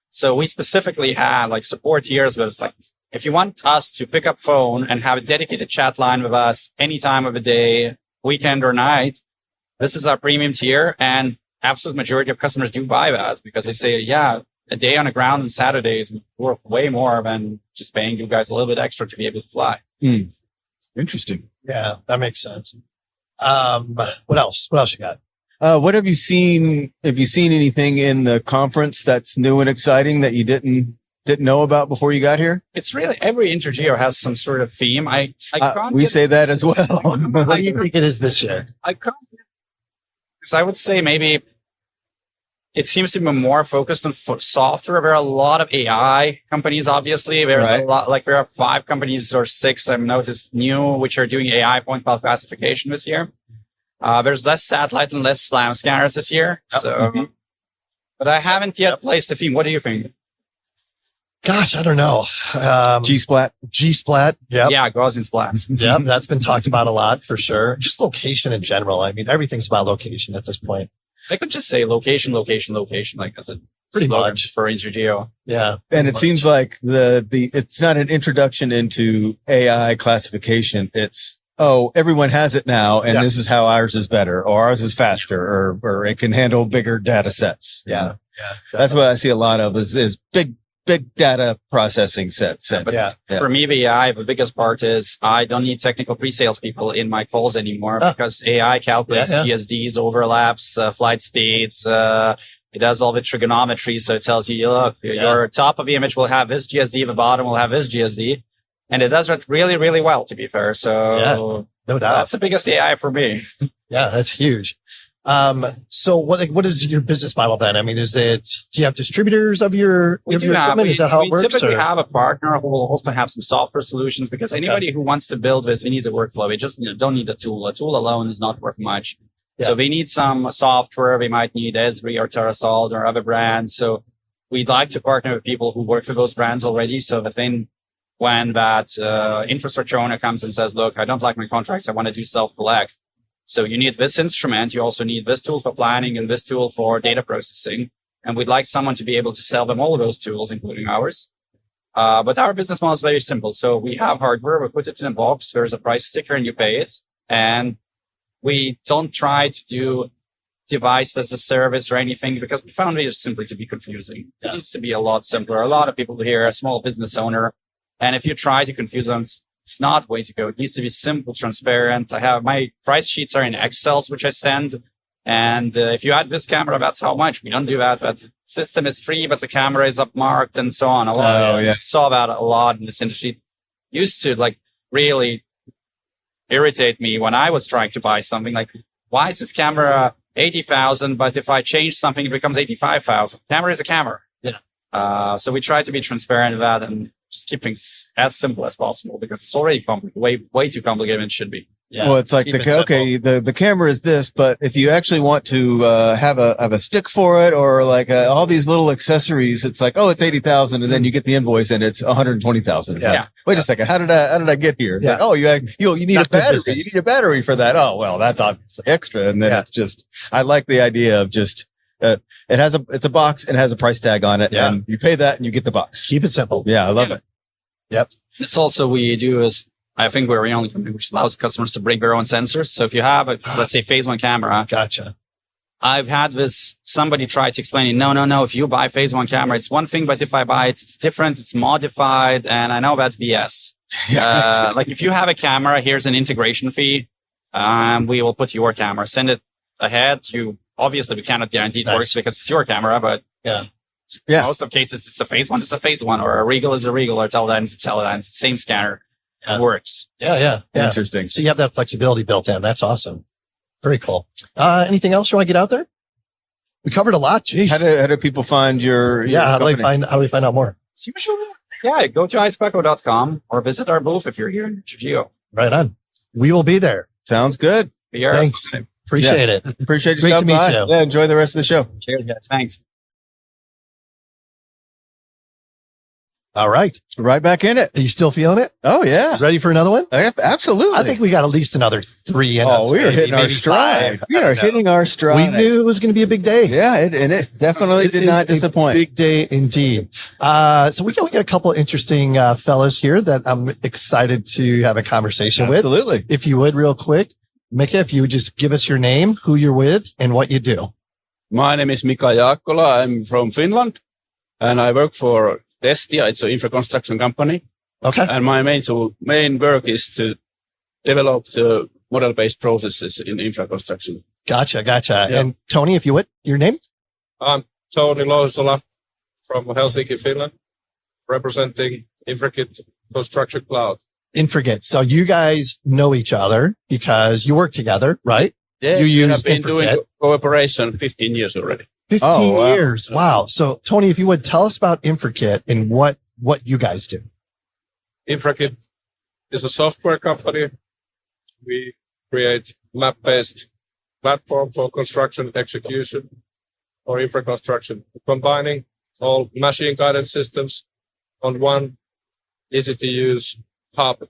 So we specifically had like support tiers where it's like, if you want us to pick up phone and have a dedicated chat line with us any time of the day, weekend or night, this is our premium tier. And absolute majority of customers do buy that because they say, yeah, a day on the ground on Saturdays worth way more than just paying you guys a little bit extra to be able to fly. Interesting. Yeah, that makes sense. What else? What else you got? What have you seen? Have you seen anything in the conference that's new and exciting that you didn't know about before you got here? It's really every INTERGEO has some sort of theme. I can't. We say that as well. What do you think it is this year? I can't. Because I would say maybe it seems to be more focused on software. There are a lot of AI companies, obviously. There's a lot, like there are 5 companies or 6 I've noticed new, which are doing AI point cloud classification this year. There's less satellite and less SLAM scanners this year. So, but I haven't yet placed a theme. What do you think? Gosh, I don't know. G-Splat. G-Splat. Yep. Yeah, Gaussian splats. Yep. That's been talked about a lot for sure. Just location in general. I mean, everything's about location at this point. I could just say location, like as a Pretty slogan much for INTERGEO. Yeah. And it seems like it's not an introduction into AI classification. It's, everyone has it now, and this is how ours is better, or ours is faster, or it can handle bigger data sets. Yeah. Yeah. That's what I see a lot of is big data processing sets. But for me, the biggest part is I don't need technical pre-sales people in my calls anymore because AI calculates GSDs, overlaps, flight speeds. It does all the trigonometry. So it tells you, look, your top of the image will have this GSD, the bottom will have this GSD. And it does it really, really well, to be fair. So no doubt. That's the biggest AI for me. Yeah, that's huge. So what is your business model then? I mean, do you have distributors of your equipment? Is that how it works? We typically have a partner who will also have some software solutions because anybody who wants to build this, he needs a workflow. They just don't need a tool. A tool alone is not worth much. Yeah. So they need some software. They might need Esri or TerraSolid or other brands. So we'd like to partner with people who work for those brands already so that then when that infrastructure owner comes and says, look, I don't like my contracts, I want to do self-collect. So you need this instrument. You also need this tool for planning and this tool for data processing. And we'd like someone to be able to sell them all of those tools, including ours. But our business model is very simple. So we have hardware. We put it in a box. There's a price sticker and you pay it. And we don't try to do device as a service or anything because we found it simply to be confusing. It needs to be a lot simpler. A lot of people here are a small business owner. And if you try to confuse them, it's not way to go. It needs to be simple, transparent. I have my price sheets are in Excels, which I send. And if you add this camera, that's how much. We don't do that. That system is free, but the camera is upmarked and so on. I saw that a lot in this industry. Used to like really irritate me when I was trying to buy something like, why is this camera 80,000? But if I change something, it becomes 85,000. Camera is a camera. Yeah. So we try to be transparent with that and just keep things as simple as possible because it's already complicated, way too complicated than it should be. Yeah. Well, it's like the camera is this, but if you actually want to have a stick for it or like all these little accessories, it's like, oh, it's 80,000, and then you get the invoice and it's 120,000. Yeah. Wait a second, how did I get here? It's like, oh, you need a battery. You need a battery for that. Oh, well, that's obviously extra. And then it's just, I like the idea of just. It's a box and it has a price tag on it, and you pay that and you get the box. Keep it simple. Yeah, I love it. Yep. It's also we do is I think we're the only company which allows customers to bring their own sensors. So if you have let's say phase one camera, gotcha. I've had this, somebody try to explain it. No. If you buy phase one camera, it's one thing, but if I buy it, it's different. It's modified. And I know that's BS. Like if you have a camera, here's an integration fee. We will put your camera, send it ahead. Obviously we cannot guarantee it works because it's your camera, but most of cases it's a phase one. It's a phase one, or a Regal is a Regal, or Teledyne is a Teledyne. It's the same scanner. It works. Yeah. Interesting. So you have that flexibility built in. That's awesome. Very cool. Anything else you want to get out there? We covered a lot. Jeez. How do people find your how do we find out more? It's usually, go to AISPECO.com or visit our booth if you're here in INTERGEO. Right on. We will be there. Sounds good. Thanks. Appreciate it. Appreciate you Great stopping to meet by. you. Yeah, enjoy the rest of the show. Cheers, guys. Thanks. All right. Right back in it. Are you still feeling it? Oh, yeah. Ready for another one? Absolutely. I think we got at least another 3 in us. we are hitting our maybe stride. 5. We are hitting our stride. We knew it was going to be a big day. Yeah, it definitely did not disappoint. Big day indeed. So we got a couple interesting fellas here that I'm excited to have a conversation with. Absolutely. If you would, real quick, Mika, if you would just give us your name, who you're with, and what you do. My name is Mika Jaakkola. I'm from Finland, and I work for Destia. It's an infra construction company. Okay. And my main work is to develop the model-based processes in infra construction. Gotcha. Yeah. And Toni, if you would, your name? I'm Toni Louhisola from Helsinki, Finland, representing Infrakit Construction Cloud. Infrakit. So you guys know each other because you work together, right? Yeah, You we use have been doing Infrakit. cooperation 15 years already. 15 Oh, wow. years. Wow. So Toni, if you would tell us about Infrakit and what you guys do. Infrakit is a software company. We create map-based platform for construction execution or infra construction, combining all machine guidance systems on one easy-to-use hub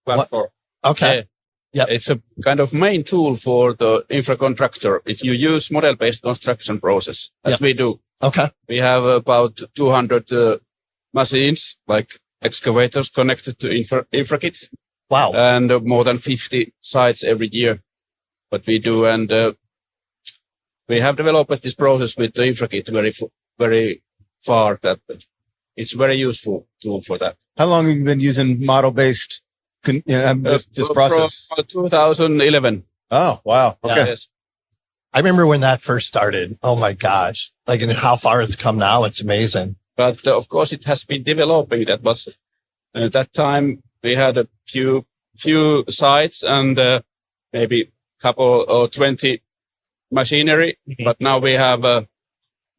platform. Okay. Yeah. Yep. It's a kind of main tool for the infra contractor. If you use model-based construction process, as Yep. we do, Okay. we have about 200 machines, like excavators connected to Infrakit, Wow. and more than 50 sites every year. What we do, and we have developed this process with the Infrakit very far that it's very useful tool for that. How long have you been using model-based this process? From 2011. Oh, wow. Okay. Yes. I remember when that first started. Oh my gosh. Like, and how far it's come now. It's amazing. But of course, it has been developing. That was at that time we had a few sites and maybe couple or 20 machinery. Mm-hmm. But now we have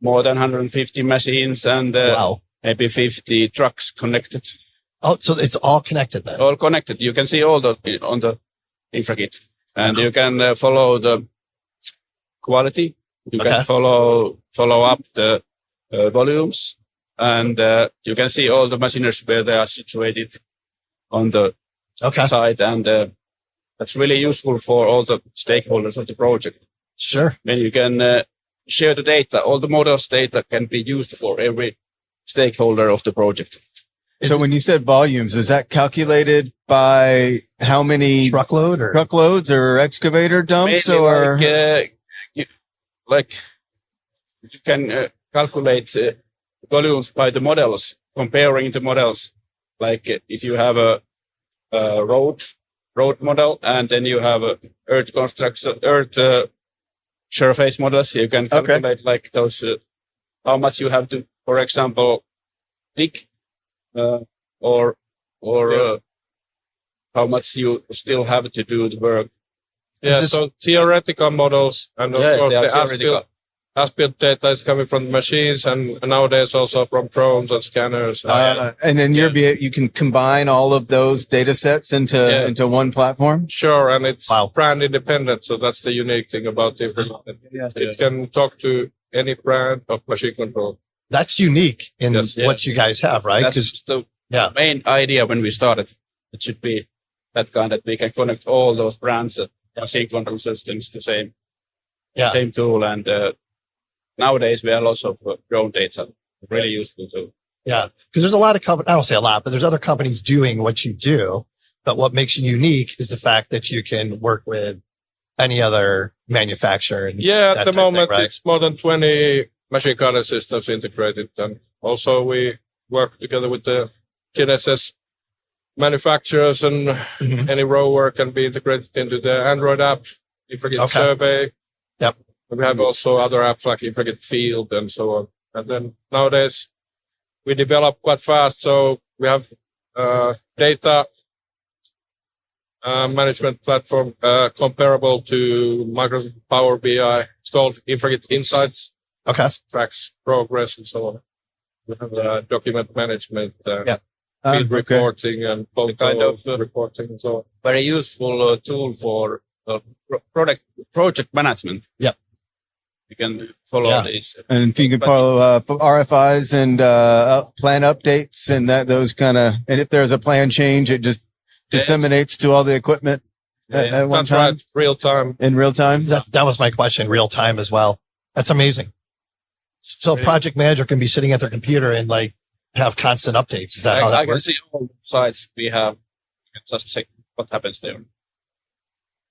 more than 150 machines and Wow. maybe 50 trucks connected. Oh, so it's all connected then. All connected. You can see all those on the Infrakit, and you can follow the quality. You Okay. can follow up the volumes, and you can see all the machinery where they are situated on the Okay. site, and that's really useful for all the stakeholders of the project. Sure. Then you can share the data. All the models data can be used for every stakeholder of the project. So when you said volumes, is that calculated by how many Truckload or? truckloads or excavator dumps Mainly or? You can calculate volumes by the models, comparing the models. Like if you have a road model, and then you have a earth construction, surface models, you can calculate like those, how much you have to, for example, dig, or how much you still have to do the work. Yeah, this- so theoretical models and of Yeah, course they are the theoretical. as-built data is coming from the machines and nowadays also from drones and scanners. And then you can combine all of those data sets into one platform. Sure, and it's Wow. brand independent, so that's the unique thing about the Infrakit. It can talk to any brand of machine control. That's unique in Yes. what you guys have, right? That's the Yeah. main idea when we started. It should be that kind that we can connect all those brands and machine control systems to same tool. And nowadays we have lots of drone data, really useful too. Yeah. Because there's a lot of companies, I don't say a lot, but there's other companies doing what you do. But what makes you unique is the fact that you can work with any other manufacturer. And Yeah, that at the type of moment thing, right? it's more than 20 machine guided systems integrated. And also we work together with the Genesis manufacturers, and Mhm. any rover can be integrated into the Android app, Infrakit Okay. Survey. Yep. And we have also other apps like Infrakit Field and so on. And then nowadays we develop quite fast. So we have data management platform comparable to Microsoft Power BI. It's called Infrakit Insights. Okay. Tracks progress and so on. We have document management, Yeah. field Okay. reporting, and photo kind of, reporting and so on. Very useful tool for project management. Yep. You can follow Yeah. this. And if you can But- follow RFIs and plan updates and if there's a plan change, it just Yes. disseminates to all the equipment at one That's time right, real time. in real time. That was my question, real time as well. That's amazing. So a project manager can be sitting at their computer and like have constant updates. Is that how I that can works? see all the sites we have. You can just check what happens there.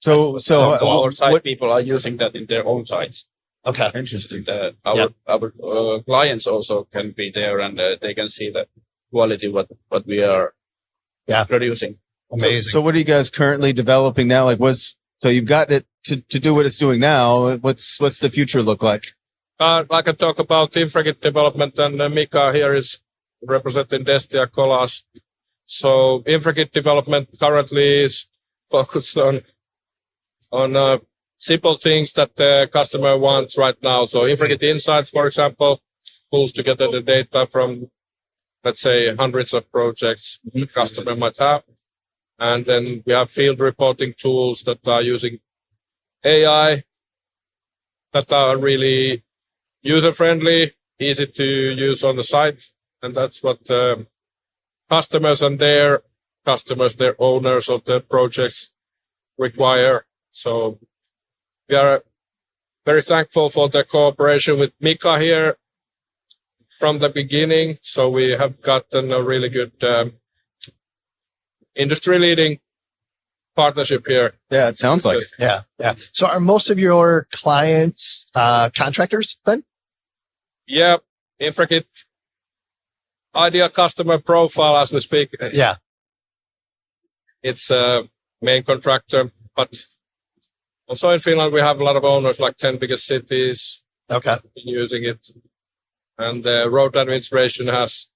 So Our site what? people are using that in their own sites. Okay. Interesting. Our clients also can be there, and they can see the quality what we are Yeah. producing. Amazing. So what are you guys currently developing now? So you've got it to do what it's doing now. What's the future look like? I can talk about Infrakit development, and Mika here is representing Destia Colas. So Infrakit development currently is focused on simple things that the customer wants right now. So Infrakit Insights, for example, pulls together the data from, let's say, hundreds of projects the customer might have. And then we have field reporting tools that are using AI that are really user-friendly, easy to use on the site. And that's what customers and their owners of the projects require. So we are very thankful for the cooperation with Mika here from the beginning. So we have gotten a really good industry-leading partnership here. Yeah, it sounds like it. Yeah. Yeah. So are most of your clients contractors then? Yeah, Infrakit ideal customer profile as we speak. Yeah. It's a main contractor, but also in Finland we have a lot of owners, like 10 biggest cities Okay. been using it, and the road administration has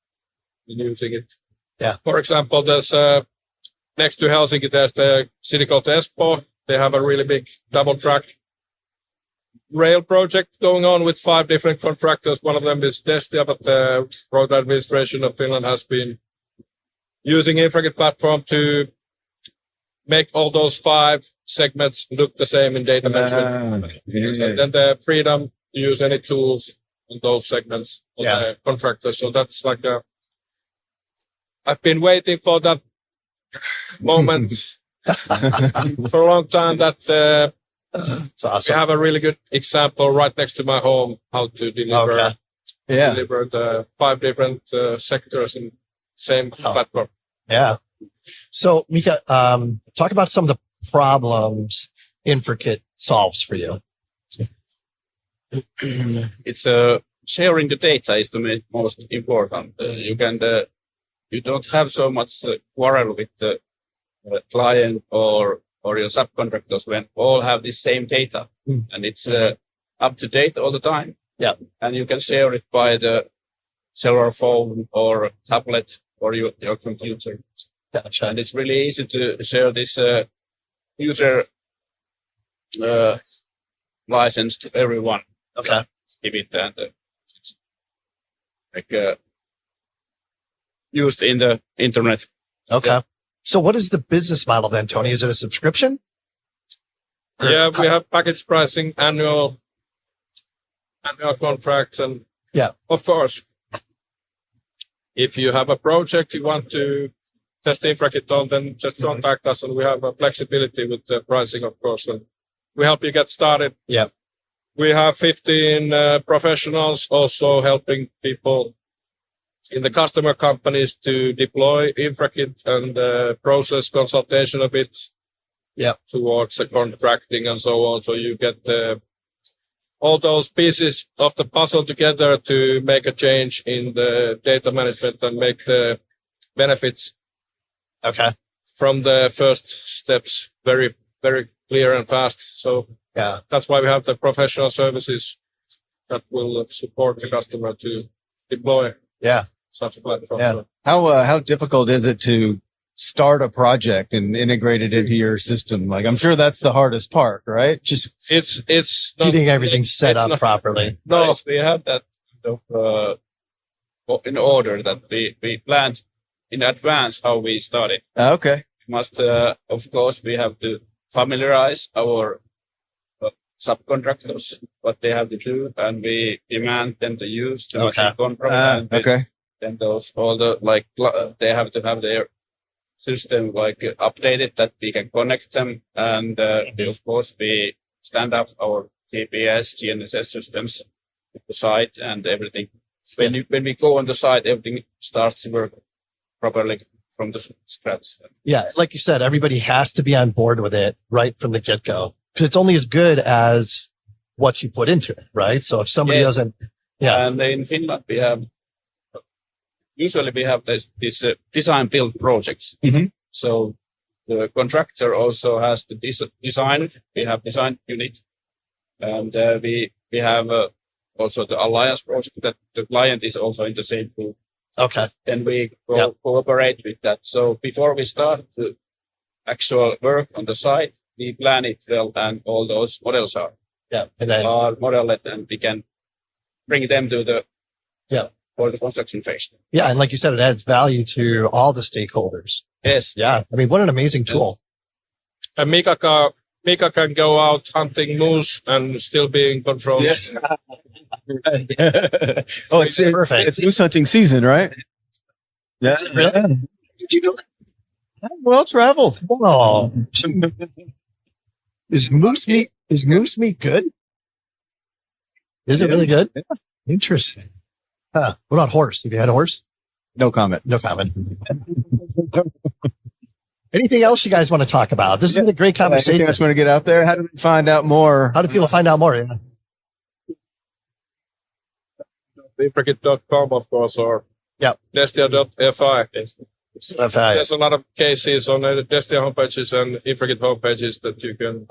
been using it. Yeah. For example, there's next to Helsinki, there's the city called Espoo. They have a really big double track rail project going on with 5 different contractors. One of them is Destia, but the road administration of Finland has been using Infrakit platform to make all those 5 segments look the same in data management. So then the freedom to use any tools in those segments of the contractors. So that's like I've been waiting for that moment for a long time, that It's we awesome. have a really good example right next to my home, how to deliver, Okay. Yeah. deliver the 5 different sectors in same platform. Yeah. So Mika, talk about some of the problems Infrakit solves for you. It's sharing the data is the most important. You don't have so much quarrel with the client or your subcontractors when all have the same data, and it's up to date all the time. Yeah. And you can share it by the cellular phone or tablet or your computer. Gotcha. And it's really easy to share this user license to everyone. Okay. Give it and it's like used in the internet. Okay. So what is the business model then, Toni? Is it a subscription? Or Yeah, we have package pricing, annual contracts, and of course, if you have a project you want to test Infrakit on, then just contact us, and we have a flexibility with the pricing, of course, and we help you get started. Yeah. We have 15 professionals also helping people in the customer companies to deploy Infrakit and process consultation a bit. towards the contracting and so on. So you get all those pieces of the puzzle together to make a change in the data management and make the benefits from the first steps very, very clear and fast. So that's why we have the professional services that will support the customer to deploy such a platform. Yeah. How difficult is it to start a project and integrate it into your system? Like, I'm sure that's the hardest part, right? Just it's getting everything set up properly. No, we have that kind of in order that we planned in advance how we started. Okay. We must, of course, we have to familiarize our subcontractors what they have to do, and we demand them to use the contract. Then those all the they have to have their system updated that we can connect them, and we, of course, we stand up our GPS, GNSS systems at the site and everything. When we go on the site, everything starts to work properly from the scratch. Yeah, like you said, everybody has to be on board with it right from the get-go, because it's only as good as what you put into it, right? So if somebody doesn't, and in Finland we have usually this design build projects. So the contractor also has to design. We have design unit, and we have also the alliance project that the client is also in the same group. Okay. Then we cooperate with that. So before we start the actual work on the site, we plan it well, and all those models are and then modeled, and we can bring them to the for the construction phase. Yeah, and like you said, it adds value to all the stakeholders. Yes. Yeah, I mean, what an amazing tool. And Mika can go out hunting moose and still be in control. Oh, it's perfect. It's moose hunting season, right? Yeah. Really? Did you know that? Well traveled. Oh. Is moose meat good? Is it really good? Yeah. Interesting. Huh. What about horse? Have you had a horse? No comment. No comment. Anything else you guys want to talk about? This is a great conversation. Anything else want to get out there? How do we find out more? How do people find out more? Yeah. Infrakit.com, of course, or Destia.fi. There's a lot of cases on the Destia homepages and Infrakit homepages that you can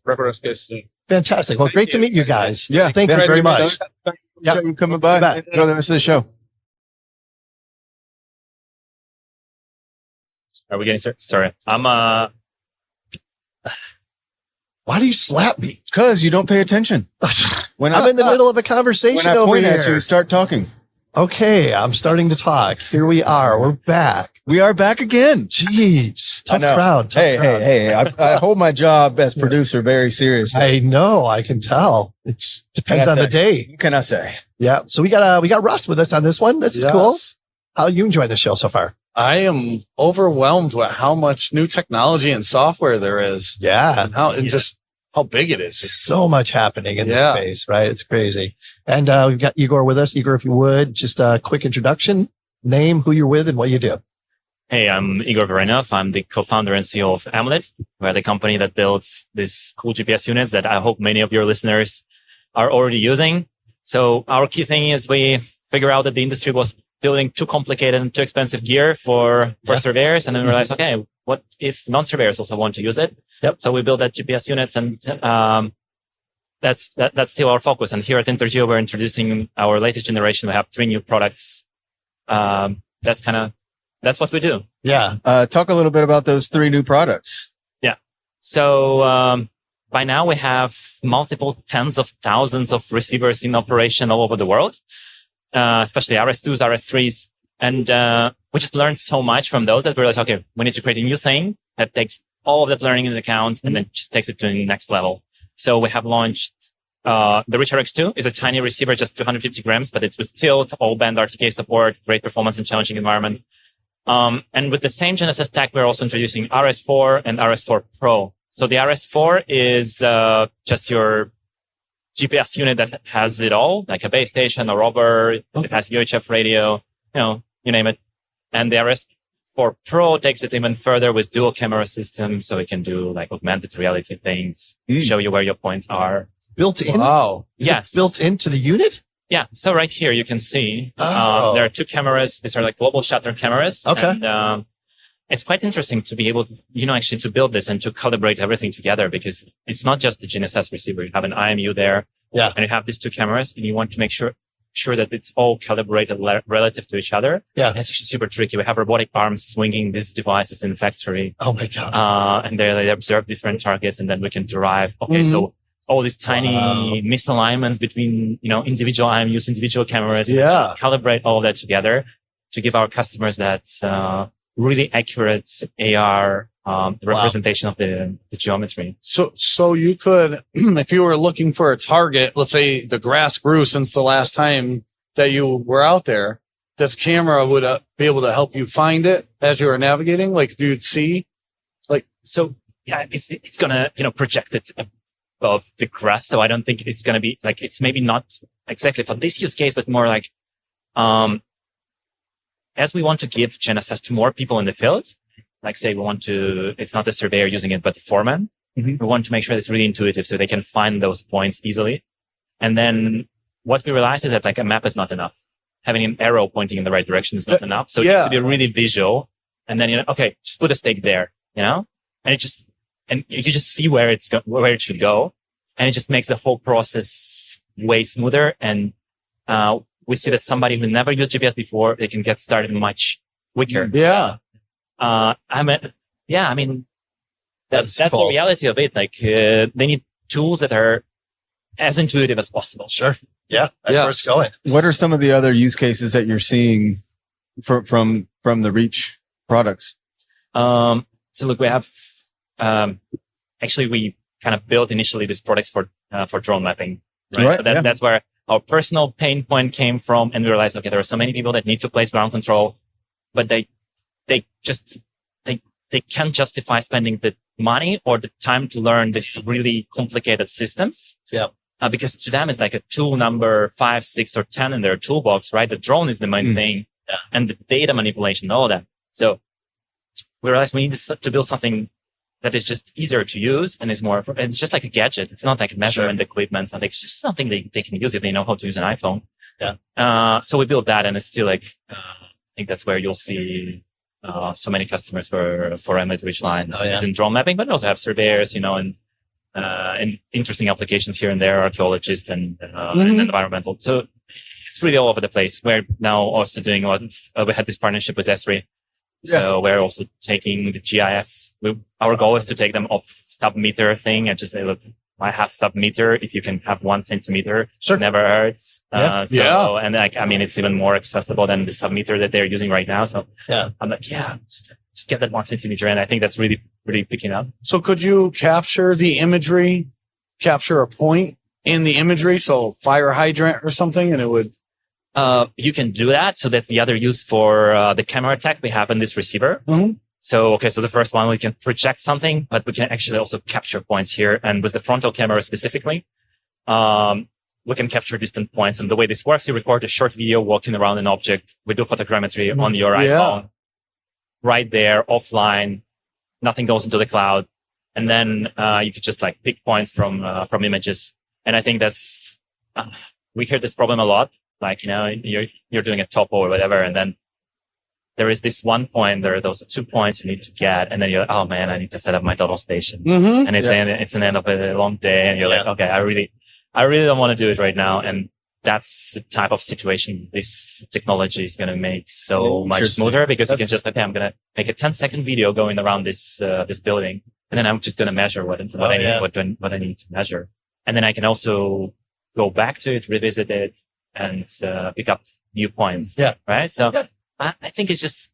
reference cases. Fantastic. Well, great to meet you guys. Yeah. Thank you very much. Yeah. Coming by. Enjoy the rest of the show. Are we getting started? Sorry. Why do you slap me? Because you don't pay attention. When I'm in the middle of a conversation when I over point here. at you, start talking. Okay, I'm starting to talk. Here we are. We're back. We are back again. Jeez. Tough crowd. Hey. I hold my job as producer very seriously. I know. I can tell. It depends on the day. What can I say? Yeah. So we got Russ with us on this one. This is cool. How are you enjoying the show so far? I am overwhelmed with how much new technology and software there is. Yeah. And just how big it is. So much happening in this space, right? It's crazy. And we've got Igor with us. Igor, if you would, just a quick introduction, name, who you're with, and what you do. Hey, I'm Igor Vereninov. I'm the co-founder and CEO of Emlid. We're the company that builds these cool GPS units that I hope many of your listeners are already using. So our key thing is we figure out that the industry was building too complicated and too expensive gear for surveyors. And then we realized, okay, what if non-surveyors also want to use it? So we built that GPS units, and that's still our focus. And here at INTERGEO, we're introducing our latest generation. We have 3 new products. That's what we do. Yeah. Talk a little bit about those 3 new products. Yeah. So by now we have multiple tens of thousands of receivers in operation all over the world. Especially RS2s, RS3s. And we just learned so much from those that we realized, okay, we need to create a new thing that takes all of that learning into account and then just takes it to the next level. So we have launched the Rich RX2 is a tiny receiver, just 250 grams, but it's with tilt, all band RTK support, great performance in challenging environment. And with the same GNSS tech, we're also introducing RS4 and RS4 Pro. So the RS4 is just your GPS unit that has it all, like a base station, a rover. It has UHF radio, you name it. And the For Pro takes it even further with dual camera system. So it can do like augmented reality things, show you where your points are. Built in? Wow. Yes. Built into the unit? Yeah. So right here, you can see, Oh. there are two cameras. These are like global shutter cameras. Okay. And, it's quite interesting to be able to, actually to build this and to calibrate everything together, because it's not just the GNSS receiver. You have an IMU there. Yeah. And you have these two cameras, and you want to make sure that it's all calibrated relative to each other. Yeah. And it's actually super tricky. We have robotic arms swinging these devices in the factory. Oh my God. And they observe different targets, and then we can derive, so all these tiny misalignments between, individual IMUs, individual cameras. Yeah. Calibrate all that together to give our customers that, really accurate AR, representation of the geometry. So you could, if you were looking for a target, let's say the grass grew since the last time that you were out there, this camera would be able to help you find it as you were navigating. Like you'd see, so yeah, it's gonna, project it above the grass. So I don't think it's gonna be like, it's maybe not exactly for this use case, but more like, as we want to give GNSS to more people in the field, like say it's not the surveyor using it, but the foreman. We want to make sure it's really intuitive so they can find those points easily. And then what we realize is that like a map is not enough. Having an arrow pointing in the right direction is not enough. So it needs to be really visual. And then, okay, just put a stake there, and you just see where where it should go. And it just makes the whole process way smoother. And, we see that somebody who never used GPS before, they can get started much quicker. yeah. That's cool. the reality of it. Like, they need tools that are as intuitive as possible. Sure. Yeah. That's where it's going. What are some of the other use cases that you're seeing from the Reach products? So look, we have, actually we kind of built initially these products for drone mapping, right? So that's where our personal pain point came from. And we realized, okay, there are so many people that need to place ground control, but they can't justify spending the money or the time to learn these really complicated systems. Yeah. Because to them, it's like a tool number 5, 6, or 10 in their toolbox, right? The drone is the main thing, and the data manipulation, all that. So we realized we need to build something that is just easier to use and is more, it's just like a gadget. It's not like measurement equipment. Something. It's just something they can use if they know how to use an iPhone. Yeah. So we built that, and it's still like, I think that's where you'll see, so many customers for Emlid Reach lines is in drone mapping, but we also have surveyors, and interesting applications here and there, archaeologists and environmental. So it's really all over the place. We're now also doing we had this partnership with Esri. So we're also taking the GIS. Our goal is to take them off sub-meter thing and just say, look, I have sub-meter. If you can have 1 centimeter, it never hurts. And it's even more accessible than the sub-meter that they're using right now. So I'm like, just get that 1 centimeter. And I think that's really, really picking up. So could you capture the imagery, capture a point in the imagery? So fire hydrant or something, and it would. You can do that. So that's the other use for the camera tech we have in this receiver. So the first one, we can project something, but we can actually also capture points here. And with the frontal camera specifically, we can capture distant points. And the way this works, you record a short video walking around an object. We do photogrammetry on your iPhone right there, offline. Nothing goes into the cloud. And then, you could just like pick points from images. And I think that's, we hear this problem a lot. Like, you're doing a topo or whatever. And then there is this one point, there are those 2 points you need to get. And then you're like, oh man, I need to set up my total station. And it's an end of a long day. And you're like, okay, I really don't want to do it right now. And that's the type of situation this technology is going to make so much smoother, because you can just, I'm going to make a 10-second video going around this building. And then I'm just going to measure what I need to measure. And then I can also go back to it, revisit it, and pick up new points. Right. So I think it's just,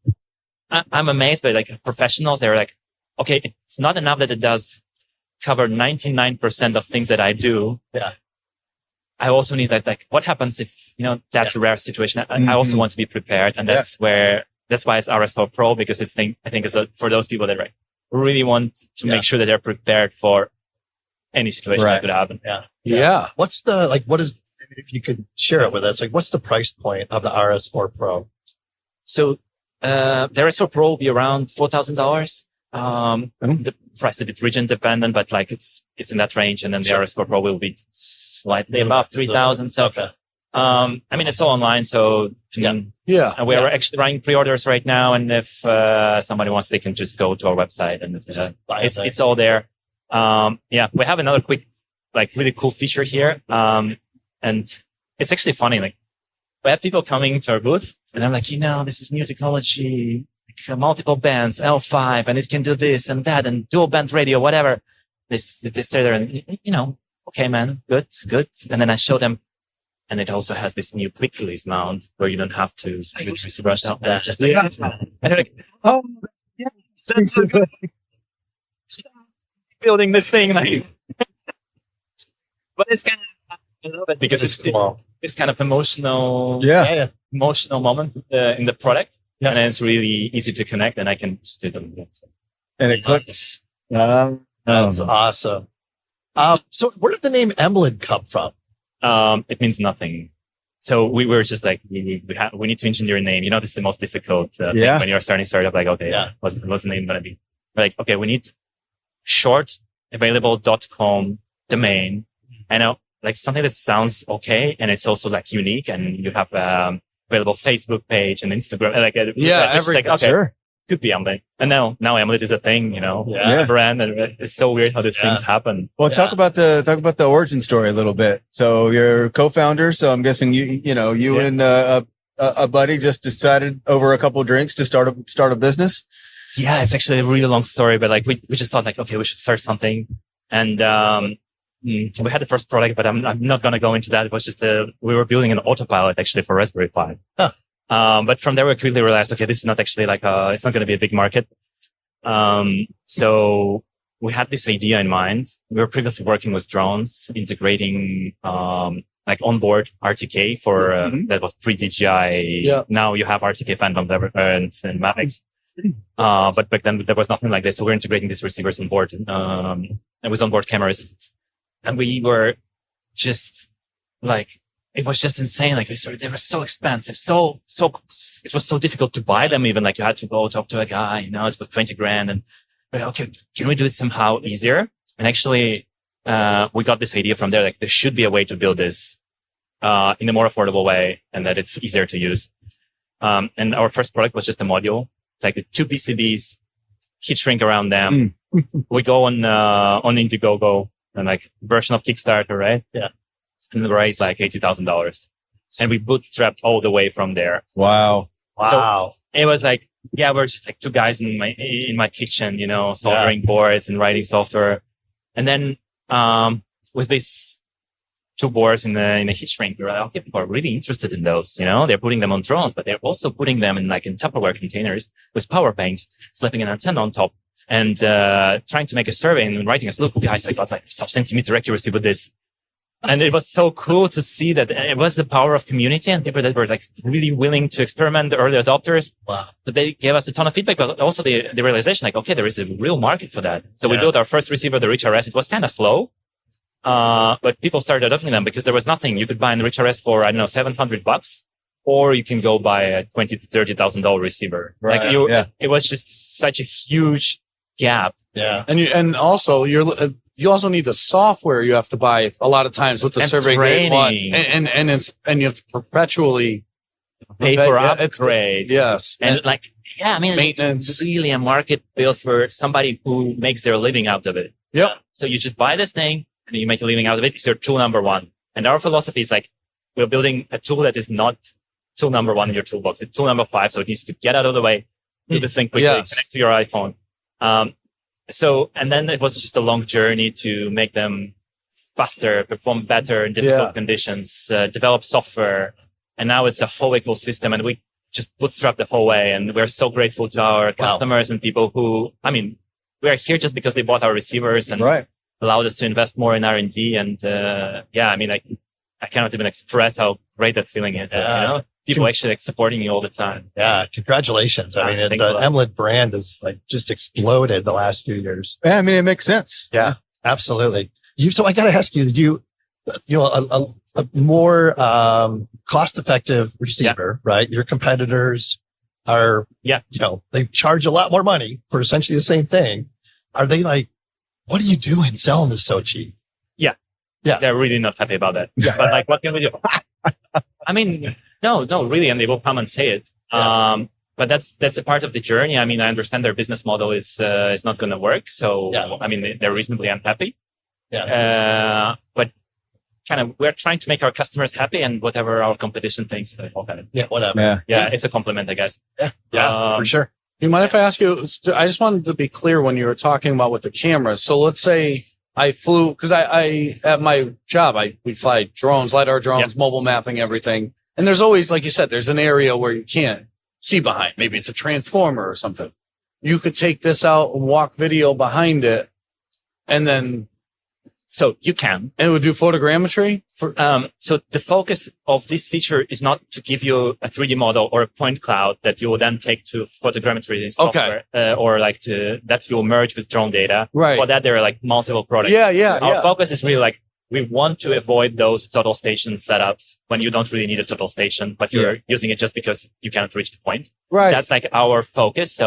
I'm amazed by like professionals. They're like, okay, it's not enough that it does cover 99% of things that I do. I also need that, like, what happens if, that's a rare situation. I also want to be prepared. And that's why it's RS4 Pro, because I think it's for those people that really want to make sure that they're prepared for any situation that could happen. What's what is, if you could share it with us, what's the price point of the RS4 Pro? So The RS4 Pro will be around $4,000. The price is a bit region dependent, but like it's in that range. And then the RS4 Pro will be slightly above 3,000. So, I mean, it's all online. So, and we are actually running pre-orders right now. And if, somebody wants, they can just go to our website and it's all there. We have another quick, like really cool feature here. And it's actually funny. Like we have people coming to our booth and I'm like, this is new technology, like, multiple bands, L5, and it can do this and that and dual band radio, whatever. They stay there and, okay, man, good. And then I show them, and it also has this new quick release mount where you don't have to switch receivers out. It's just like, and they're like, oh, yeah, that's so good. Building this thing, like, but it's kind of, I love it because it's kind of emotional moment in the product, and then it's really easy to connect, and I can just do them. And it clicks. That's awesome. So where did the name Emlid come from? It means nothing. So we were just like, we need to engineer a name. This is the most difficult thing when you're starting a startup. Like, okay, what's the name going to be? We're like, okay, we need short available.com domain. I know, like something that sounds okay, and it's also like unique, and you have available Facebook page and Instagram. Like, everything. Okay, sure. Could be Emlid. And now Emlid is a thing, it's a brand, and it's so weird how these things happen. Well, talk about the origin story a little bit. So you're co-founder. So I'm guessing you and a buddy just decided over a couple of drinks to start a business. Yeah, it's actually a really long story, but like we just thought like, okay, we should start something. And, we had the first product, but I'm not going to go into that. It was just we were building an autopilot actually for Raspberry Pi. Huh. But from there we quickly realized, okay, this is not actually like it's not going to be a big market. So we had this idea in mind. We were previously working with drones, integrating, like onboard RTK for, that was pre-DJI. Yeah. Now you have RTK Phantom and Mavics. But back then there was nothing like this. So we're integrating these receivers on board, and with onboard cameras. And we were just like, it was just insane. Like they were so expensive. So it was so difficult to buy them. Even like you had to go talk to a guy, it was 20 grand. And we're like, okay, can we do it somehow easier? And actually, we got this idea from there. Like there should be a way to build this, in a more affordable way, and that it's easier to use. And our first product was just a module. It's like 2 PCBs, heat shrink around them. We go on Indiegogo and like version of Kickstarter, right? Yeah. And raised like $80,000. And we bootstrapped all the way from there. Wow. So it was like, we're just like 2 guys in my kitchen, soldering boards and writing software. And then, with these 2 boards in the heat shrink, we're like, okay, people are really interested in those, they're putting them on drones, but they're also putting them in Tupperware containers with power banks, slapping an antenna on top, and trying to make a survey and writing us, look, guys, I got like sub-centimeter accuracy with this. And it was so cool to see that it was the power of community and people that were like really willing to experiment, the early adopters. Wow. So they gave us a ton of feedback, but also the realization like, okay, there is a real market for that. So we built our first receiver, the ReachRS. It was kind of slow. But people started adopting them because there was nothing. You could buy an ReachRS for, I don't know, $700, or you can go buy a $20,000 to $30,000 receiver. Right. Like it was just such a huge gap. Yeah. And also you also need the software you have to buy a lot of times with the survey grade one. And you have to perpetually pay for upgrades. Yes. And it's really a market built for somebody who makes their living out of it. Yep. So you just buy this thing and you make a living out of it. It's your tool number 1. And our philosophy is like, we're building a tool that is not tool number 1 in your toolbox. It's tool number 5. So it needs to get out of the way, do the thing quickly, connect to your iPhone. And then it was just a long journey to make them faster, perform better in difficult conditions, develop software. And now it's a whole ecosystem, and we just bootstrap the whole way. And we're so grateful to our customers and people who, we are here just because they bought our receivers and allowed us to invest more in R&D. And, I cannot even express how great that feeling is. People actually supporting you all the time. Yeah. Congratulations. The Emlid brand has like just exploded the last few years. Yeah. It makes sense. Yeah, absolutely. So I got to ask you, a more, cost-effective receiver, right? Your competitors, are, Yeah. They charge a lot more money for essentially the same thing. Are they like, what are you doing selling this so cheap? Yeah. They're really not happy about that. Yeah. But like, what can we do? I mean, no, really. And they will come and say it. Yeah. But that's a part of the journey. I mean, I understand their business model is not going to work. So, I mean, they're reasonably unhappy. Yeah. But kind of, we're trying to make our customers happy, and whatever our competition thinks, they all kind of. Yeah, whatever. Yeah, it's a compliment, I guess. Yeah, for sure. You mind if I ask you? I just wanted to be clear when you were talking about with the cameras. So let's say I flew, because I at my job we fly drones, LiDAR drones, mobile mapping, everything. And there's always, like you said, there's an area where you can't see behind. Maybe it's a transformer or something. You could take this out and walk video behind it, and then. So you can. And it would do photogrammetry? So the focus of this feature is not to give you a 3D model or a point cloud that you will then take to photogrammetry software, or like that you'll merge with drone data. Right. For that, there are like multiple products. Our focus is really like, we want to avoid those total station setups when you don't really need a total station, but you're using it just because you cannot reach the point. Right. That's like our focus.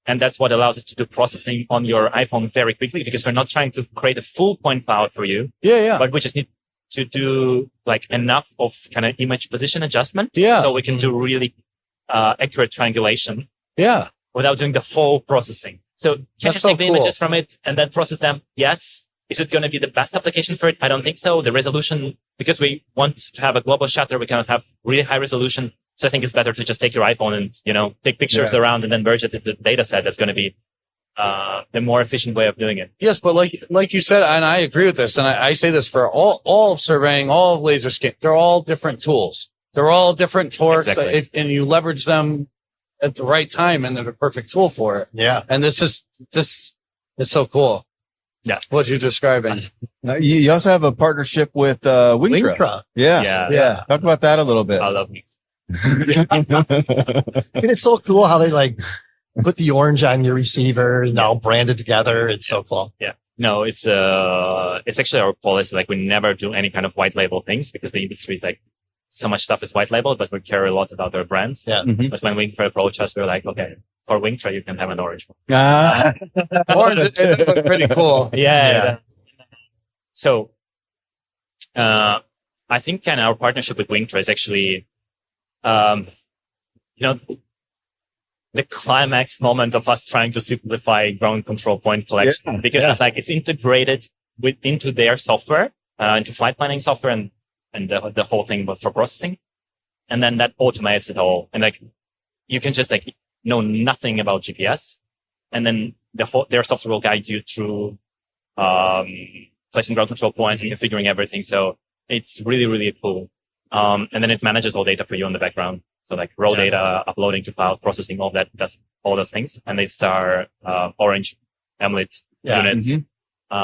And that's what allows us to do processing on your iPhone very quickly, because we're not trying to create a full point cloud for you. But we just need to do like enough of kind of image position adjustment. So we can do really accurate triangulation. Without doing the whole processing. So can you take the images from it and then process them? Yes. Is it going to be the best application for it? I don't think so. The resolution, because we want to have a global shutter, we cannot have really high resolution. So I think it's better to just take your iPhone and, take pictures around and then merge it with the data set. That's going to be the more efficient way of doing it. Yes, but like you said, and I agree with this, and I say this for all of surveying, all of laser scan, they're all different tools. They're all different torques, and you leverage them at the right time, and they're the perfect tool for it. Yeah. And this is so cool. Yeah. What you're describing. You also have a partnership with Wingtra. Yeah. Talk about that a little bit. I love Mika. And it's so cool how they like put the orange on your receiver and all branded together. It's so cool. Yeah. No, it's actually our policy. Like, we never do any kind of white label things, because the industry is like, so much stuff is white label, but we care a lot about our brands. Yeah. But when Wingtra approached us, we were like, okay, for Wingtra, you can have an orange one. Orange, it looks pretty cool. Yeah. So, I think kind of our partnership with Wingtra is actually, the climax moment of us trying to simplify ground control point collection, because it's like, it's integrated into their software, into flight planning software and the whole thing, but for processing. And then that automates it all. And like, you can just like know nothing about GPS. And then their software will guide you through, placing ground control points and configuring everything. So it's really, really cool. And then it manages all data for you in the background. So like raw data, uploading to cloud, processing, all that, does all those things. And it's our, orange Emlid units,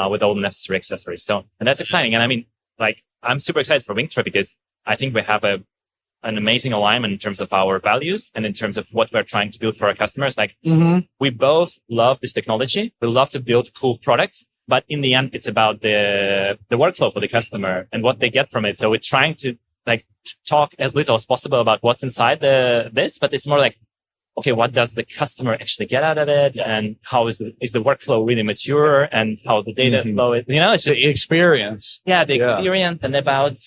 with all the necessary accessories. So, and that's exciting. And I mean, like, I'm super excited for Wingtra, because I think we have an amazing alignment in terms of our values and in terms of what we're trying to build for our customers. Like, we both love this technology. We love to build cool products, but in the end, it's about the workflow for the customer and what they get from it. So we're trying to like talk as little as possible about what's inside this, but it's more like, okay, what does the customer actually get out of it? And how is the workflow really mature, and how the data flow is, it's just the experience. Yeah. The experience, and about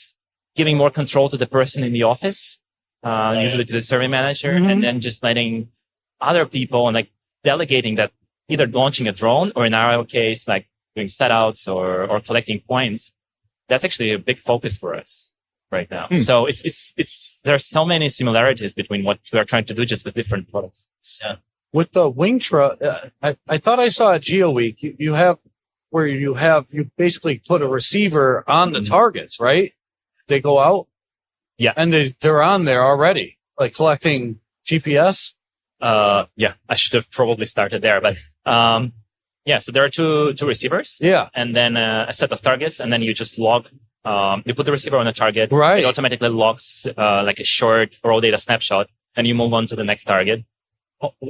giving more control to the person in the office, usually to the survey manager, and then just letting other people and like delegating that, either launching a drone, or in our case, like doing setouts or collecting points. That's actually a big focus for us right now. So there are so many similarities between what we are trying to do, just with different products. Yeah. With the Wingtra, I thought I saw at Geo Week, you basically put a receiver on the targets, right? They go out. Yeah. And they're on there already, like collecting GPS. Yeah, I should have probably started there, but, so there are two receivers. Yeah. And then a set of targets, and then you just log. You put the receiver on a target. Right. It automatically logs like a short raw data snapshot, and you move on to the next target.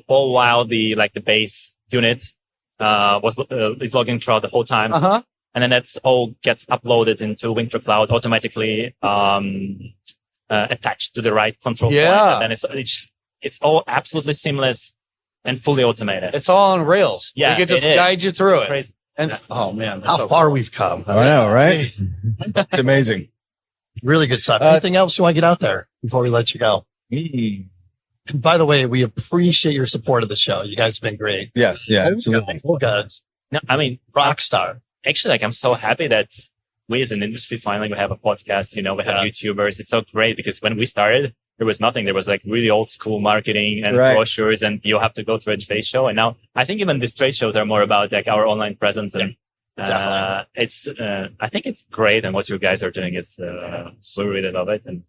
All while the base unit is logging throughout the whole time. And then that's all gets uploaded into Wingtra Cloud automatically, attached to the right control point. And then it's all absolutely seamless and fully automated. It's all on rails. Yeah, we can just it is. guide you through It's it. crazy. And oh man, that's How so far cool. we've come. I know, right? It's amazing. Really good stuff. Anything else you want to get out there before we let you go? Mm. And by the way, we appreciate your support of the show. You guys have been great. Yes, yeah, absolutely. You guys, No, I mean, rock star. actually, like, I'm so happy that we as an industry finally we have a podcast, we have YouTubers. It's so great because when we started, there was nothing. There was like really old school marketing and brochures, and you'll have to go to a trade show. And now I think even these trade shows are more about like our online presence. And it's, I think it's great. And what you guys are doing is, so we really love it. And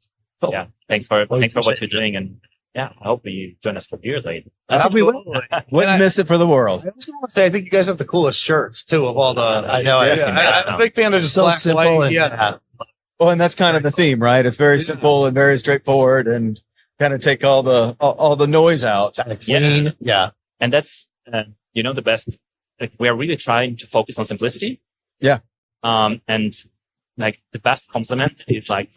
yeah, thanks for what you're doing. And yeah, I hope you join us for years later. I hope we will. Wouldn't miss it for the world. I also want to say, I think you guys have the coolest shirts too of all the. I know. I'm a big fan of just So black, simple white. and- Yeah. Well, and that's kind of the theme, right? It's very simple and very straightforward, and kind of take all the noise out. Clean. Yeah. And that's, the best. Like, we are really trying to focus on simplicity. Yeah. And like the best compliment is like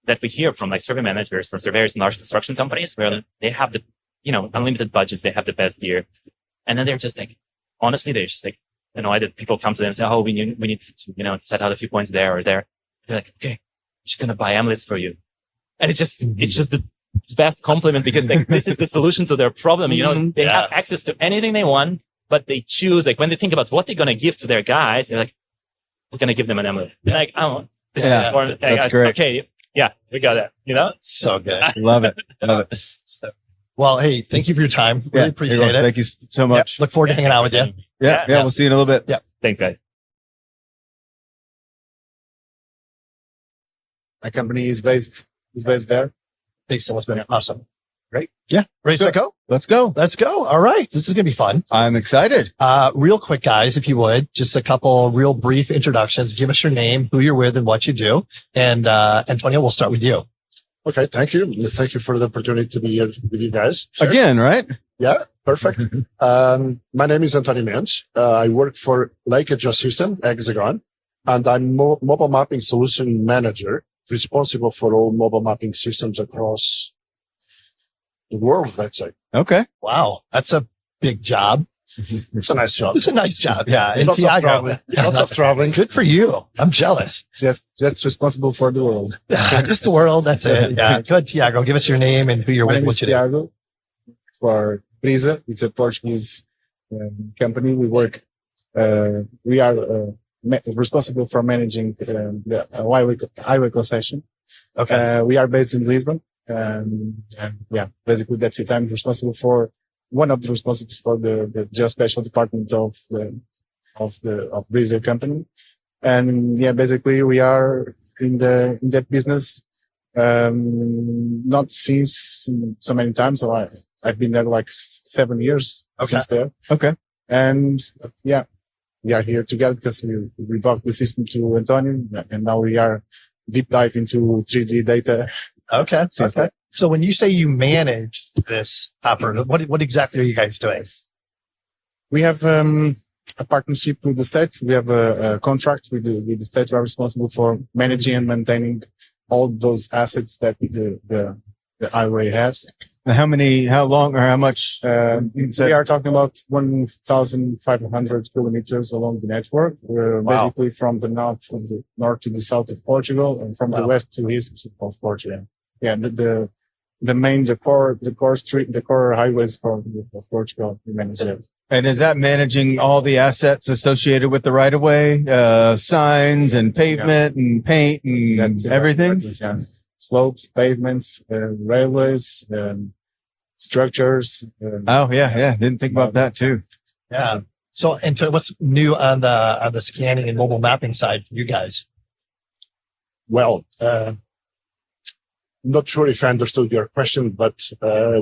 that we hear from like survey managers, from surveyors in large construction companies where they have the, unlimited budgets, they have the best gear. And then they're just like, honestly, they're just like, either people come to them and say, oh, we need to, set out a few points there or there. They're like, okay, I'm just going to buy Emlids for you. And it's just the best compliment because like, this is the solution to their problem. They have access to anything they want, but they choose, like when they think about what they're going to give to their guys, they're like, we're going to give them an Emlid. Like, oh, this is important. That's great. Okay. Yeah, we got that, So good. Love it. Love it. Well, hey, thank you for your time. Really appreciate it. Thank you so much. Look forward to hanging out with you. Yeah. We'll see you in a little bit. Yeah. Thanks, guys. My company is based there. Thanks so much, man. Awesome. Great. Yeah. Ready, set, go? Let's go. Let's go. All right. This is going to be fun. I'm excited. Real quick, guys, if you would, just a couple real brief introductions. Give us your name, who you're with, and what you do. And Antonio, we'll start with you. Okay, thank you. Thank you for the opportunity to be here with you guys. Sure. Again, right? Yeah, perfect. My name is Antonio Mendes. I work for Leica Geosystems, Hexagon, and I'm mobile mapping solution manager, responsible for all mobile mapping systems across the world, let's say. Okay. Wow. That's a big job. It's a nice job. It's a nice job. Yeah. And Lots of Tiago, traveling. Lots of traveling. good for you. I'm jealous. Just responsible for the world. Just the world. That's it. Yeah. Good, Tiago. Give us your name and who you're My with. name is What you do. Tiago for Brisa. It's a Portuguese company. We work. We are responsible for managing the highway concession. Okay. We are based in Lisbon. Basically that's it. I'm responsible for one of the responsible for the geospatial department of Brisa company. And basically we are in that business, not since so many times. So I've been there like 7 years since there. Okay. And we are here together because we brought the system to Antonio, and now we are deep dive into 3D data. Okay. Since that. So when you say you manage this operation, what exactly are you guys doing? We have a partnership with the state. We have a contract with the state. We are responsible for managing and maintaining all those assets that the highway has. How long or how much? We are talking about 1,500 kilometers along the network. We're basically from the north to the south of Portugal, and from the west to east of Portugal. Yeah, the core highways of Portugal. We manage that. And is that managing all the assets associated with the right of way, signs and pavement and paint and everything? Yeah. Slopes, pavements, railways, structures. Didn't think about that too. Yeah. So, Antonio, what's new on the scanning and mobile mapping side for you guys? Well, not sure if I understood your question, but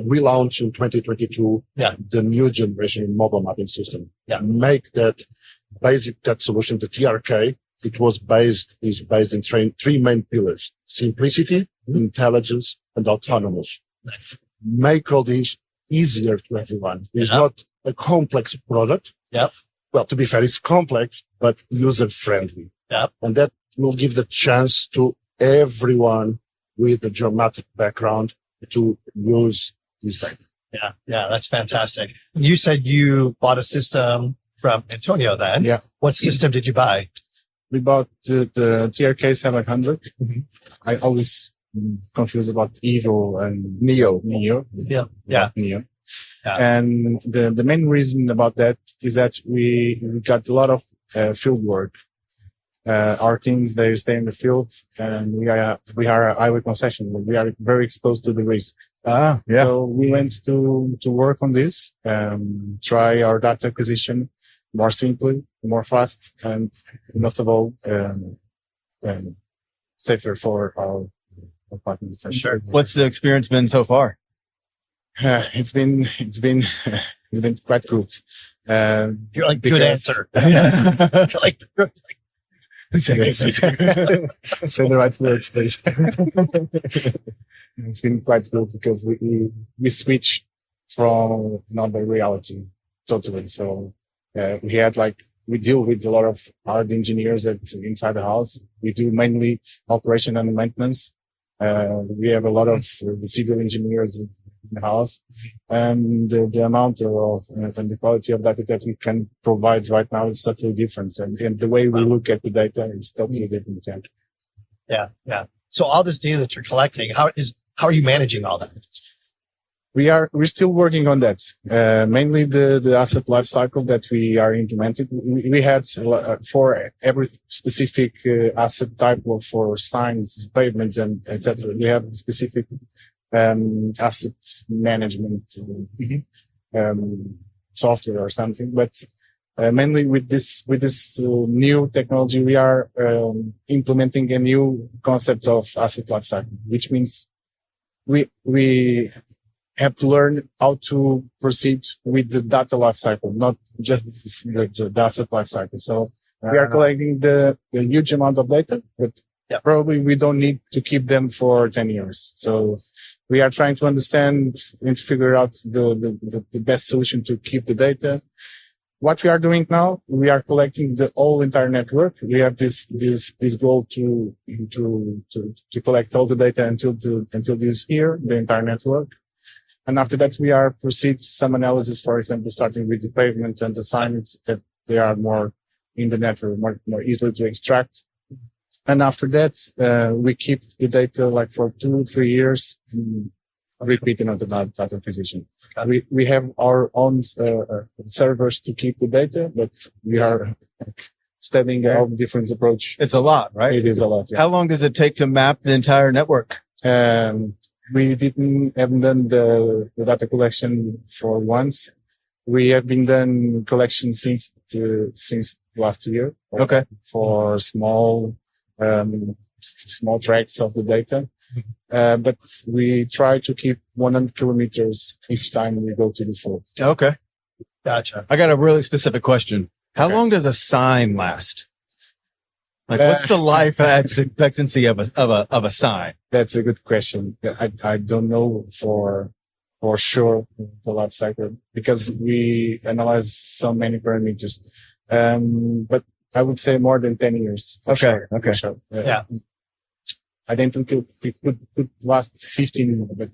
we launched in 2022 the new generation mobile mapping system. Yeah. Make that solution, the TRK, is based in three main pillars: simplicity, intelligence, and autonomous. Make all these easier to everyone. It's not a complex product. Yep. Well, to be fair, it's complex, but user friendly. Yep. And that will give the chance to everyone with a geometric background to use this data. Yeah, that's fantastic. You said you bought a system from Antonio then. Yeah. What system did you buy? We bought the TRK 700. Mm-hmm. I always confused about Evo and Neo. Yeah. Neo. Yeah. And the main reason about that is that we got a lot of field work. Our teams, they stay in the field, and we are a highway concession. We are very exposed to the risk. Yeah. So we went to work on this, try our data acquisition more simply, more fast, and most of all, safer for our partners. Sure. What's the experience been so far? It's been quite good. You're like, good answer. Yeah. You're like, Say the right words, please. It's been quite good because we switch from another reality totally. So we deal with a lot of hard engineers inside the house. We do mainly operation and maintenance. We have a lot of the civil engineers in the house, and the amount of and the quality of data that we can provide right now is totally different, and the way we look at the data is totally different. Yeah. So all this data that you're collecting, how are you managing all that? We're still working on that. Mainly the asset life cycle that we are implementing. We had for every specific asset type, for signs, pavements, and etc. We have specific asset management software or something. But mainly with this new technology, we are implementing a new concept of asset life cycle, which means we have to learn how to proceed with the data life cycle, not just the asset life cycle. So we are collecting the huge amount of data, but probably we don't need to keep them for 10 years. So we are trying to understand and figure out the best solution to keep the data. What we are doing now, we are collecting the whole entire network. We have this goal to collect all the data until this year, the entire network. And after that, we are proceed some analysis, for example, starting with the pavement and the signs that they are more in the network, more easily to extract. And after that, we keep the data like for 2-3 years, and repeating on the data acquisition. We have our own servers to keep the data, but we are studying all the different approach. It's a lot, right? It is a lot. Yeah. How long does it take to map the entire network? We haven't done the data collection for once. We have been done collection since last year. Okay. For small tracts of the data. But we try to keep 100 kilometers each time we go to the field. Okay. Gotcha. I got a really specific question. How long does a sign last? Like, what's the life expectancy of a sign? That's a good question. I don't know for sure the life cycle because we analyze so many parameters. But I would say more than 10 years. For sure. Okay. For sure. Yeah. I don't think it could last 15, but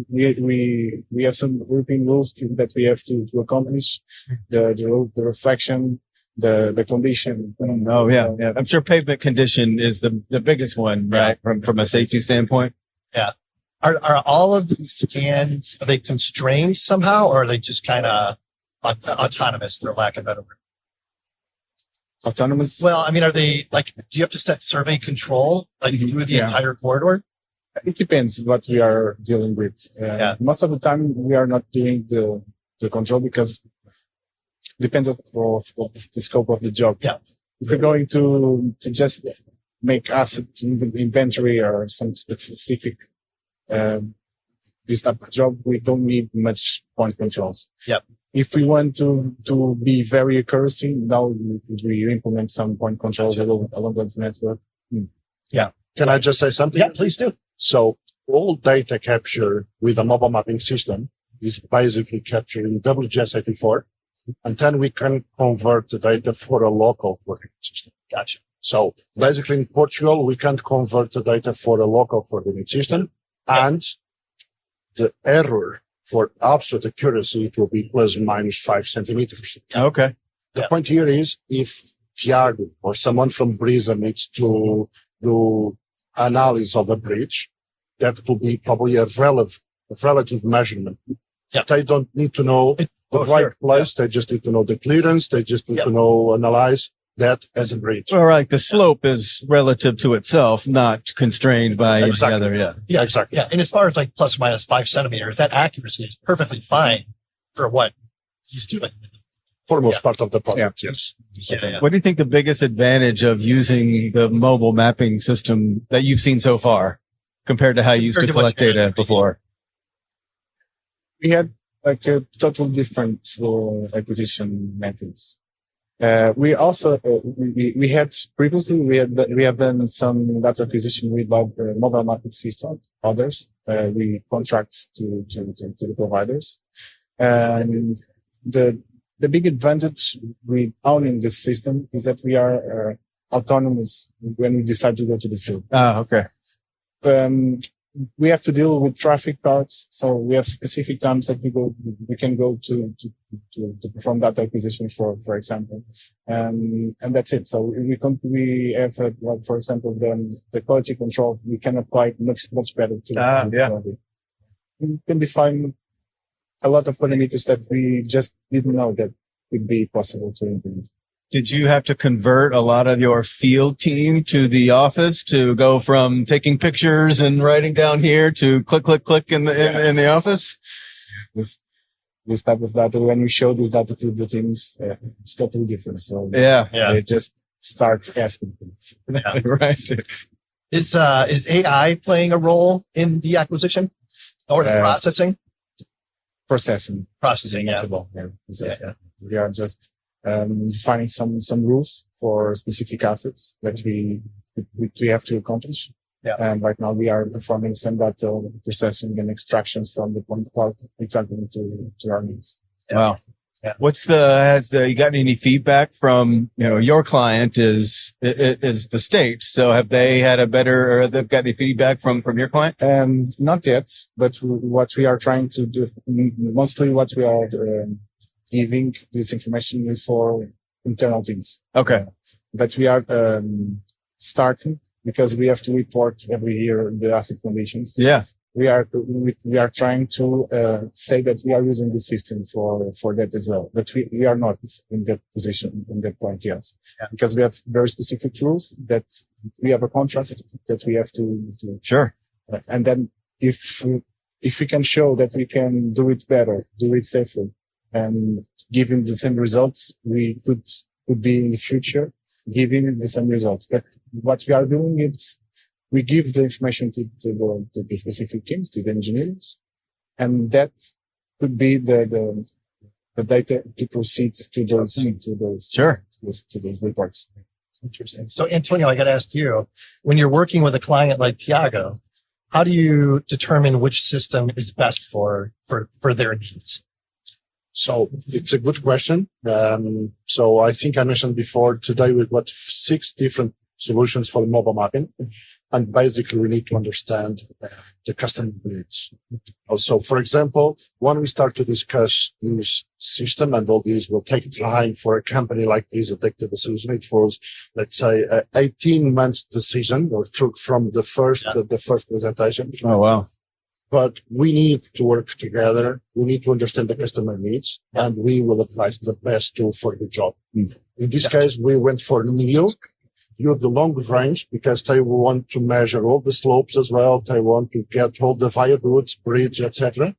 we have some European rules that we have to accomplish. The reflection, the condition. Oh yeah. I'm sure pavement condition is the biggest one, right? From a safety standpoint. Yeah. Are all of these scans, are they constrained somehow, or are they just kind of autonomous, for lack of a better word? Autonomous? Well, I mean, are they like, do you have to set survey control through the entire corridor? It depends what we are dealing with. Most of the time we are not doing the control because it depends on the scope of the job. Yeah. If we're going to just make asset inventory or some specific, this type of job, we don't need much point controls. Yep. If we want to be very accuracy, now we implement some point controls along the network. Yeah. Can I just say something? Yeah, please do. So all data capture with a mobile mapping system is basically captured in WGS84, and then we can convert the data for a local coordinate system. Gotcha. So basically in Portugal, we can't convert the data for a local coordinate system, and the error For absolute accuracy, it will be plus or minus 5 centimeters. Okay. The point here is if Tiago or someone from Brisa needs to do analysis of a bridge, that will be probably a relative measurement. Yeah. They don't need to know the right place. They just need to know the clearance. They just need to know, analyze that as a bridge. Well, right. The slope is relative to itself, not constrained by any other. Yeah. Yeah, exactly. Yeah. And as far as like plus or minus 5 centimeters, that accuracy is perfectly fine for what he's doing. For most part of the project, yes. What do you think the biggest advantage of using the mobile mapping system that you've seen so far compared to how you used to collect data before? We had like a total different acquisition methods. We also we had previously we have done some data acquisition with mobile mapping system. Others we contract to the providers, and the big advantage with owning this system is that we are autonomous when we decide to go to the field. Okay. We have to deal with traffic cards, so we have specific times that we can go to perform data acquisition for example, and that's it. So we have like for example the quality control we can apply much better to the we can define a lot of parameters that we just didn't know that would be possible to implement. Did you have to convert a lot of your field team to the office to go from taking pictures and writing down here to click in the office? This type of data, when we show this data to the teams, it's totally different. So they just start asking things. Right. Is AI playing a role in the acquisition or the processing? Processing, yeah. We are just defining some rules for specific assets that we have to accomplish. Yeah. And right now we are performing some data processing and extractions from the point cloud exactly to our needs. Yeah. Wow. Yeah. You got any feedback from, your client is the state. So have they had or they've got any feedback from your client? Not yet, but what we are trying to do, mostly what we are giving this information is for internal teams. Okay. But we are starting because we have to report every year the asset conditions. Yeah. We are trying to say that we are using the system for that as well, but we are not in that position, in that point yet, because we have very specific rules that we have a contract that we have to sure. And then if we can show that we can do it better, do it safer, and give him the same results, we could be in the future giving the same results. But what we are doing is we give the information to the specific teams, to the engineers, and that could be the data to proceed to those to those reports. Interesting. So Antonio, I got to ask you, when you're working with a client like Tiago, how do you determine which system is best for their needs? So it's a good question. So I think I mentioned before today we've got 6 different solutions for mobile mapping. And basically we need to understand the customer needs. Also, for example, when we start to discuss this system, and all these will take time for a company like this to take the decision. It was, let's say, 18 months decision, or took from the first presentation. Oh, wow. But we need to work together. We need to understand the customer needs, and we will advise the best tool for the job. In this case, we went for NEO. The long range, because they want to measure all the slopes as well. They want to get all the viaducts, bridge, etc.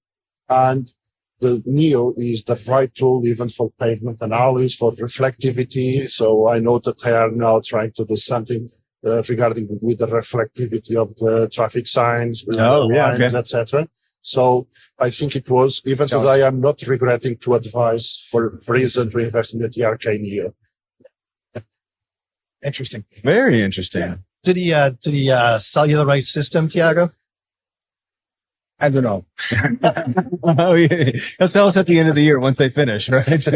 And the NEO is the right tool even for pavement analysis, for reflectivity. So I know that they are now trying to do something regarding with the reflectivity of the traffic signs, with the lines, etc. So I think it was, even today, I'm not regretting to advise for reason to invest in the TRK NEO. Interesting. Very interesting. Yeah. Did he sell you the right system, Tiago? I don't know. Oh, yeah. He'll tell us at the end of the year once they finish, right?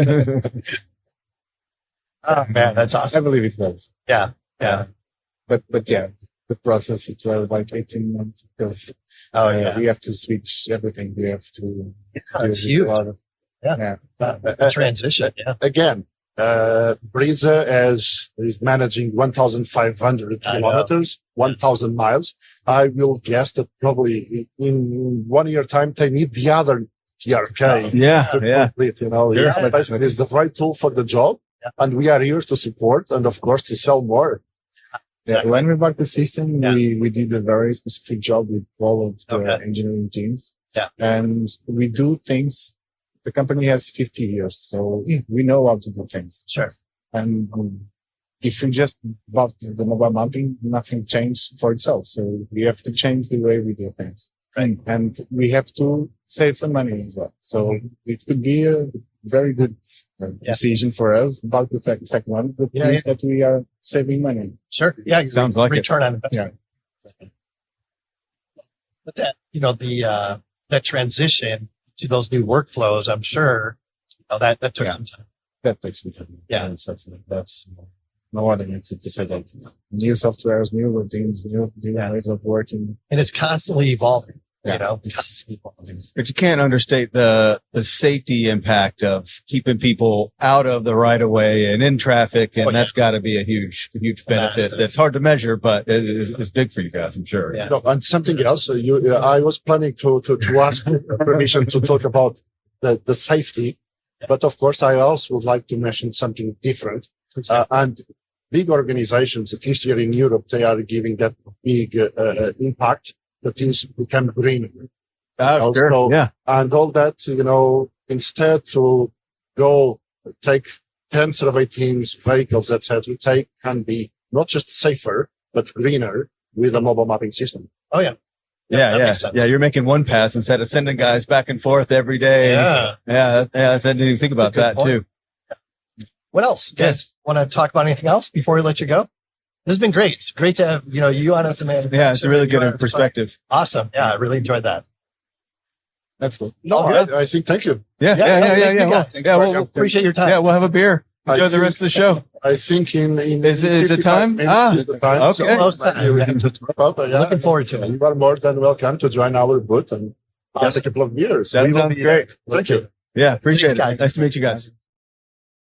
Oh man, that's awesome. I believe it was. Yeah. But yeah, the process. It was like 18 months because we have to switch everything. We have to. It's huge. The transition. Yeah. Again, Brisa is managing 1,500 kilometers, 1,000 miles. I will guess that probably in 1 year time, they need the other TRK to complete, you know. Sure. It's the right tool for the job. Yeah. And we are here to support and of course to sell more. Exactly. When we bought the system, we did a very specific job with all of the engineering teams. Yeah. And we do things. The company has 50 years, so we know how to do things. Sure. And if we just bought the mobile mapping, nothing changed for itself. So we have to change the way we do things. Right. And we have to save some money as well. So it could be a very good decision for us about the second one. That means that we are saving money. Sure. Yeah. Sounds like return on investment. Yeah. But that, you know, that transition to those new workflows, I'm sure that took some time. That takes some time. Yeah. That's no other way to say that. New softwares, new routines, new ways of working. And it's constantly evolving, you know, But you can't understate the safety impact of keeping people out of the right of way and in traffic. And that's got to be a huge benefit. That's hard to measure, but it's big for you guys, I'm sure. Yeah. No, and something else, I was planning to ask permission to talk about the safety, but of course I also would like to mention something different. And big organizations, at least here in Europe, they are giving that big impact that is become greener. Sure. So, and all that, you know, instead to go take 10 survey teams, vehicles, etc., they can be not just safer, but greener with a mobile mapping system. Oh, yeah. Yeah. You're making one pass instead of sending guys back and forth every day. Yeah. I didn't even think about that too. What else? You guys want to talk about anything else before we let you go? This has been great. It's great to have, you know, you on as a man. Yeah, it's a really good perspective. Awesome. Yeah, I really enjoyed that. That's good. No, I think, thank you. Yeah. We'll appreciate your time. Yeah, we'll have a beer. Enjoy the rest of the show. I think is it time? Is the time. Okay. So looking forward to it. You are more than welcome to join our booth and get a couple of beers. That sounds great. Thank you. Yeah, appreciate it. Guys. Nice to meet you guys.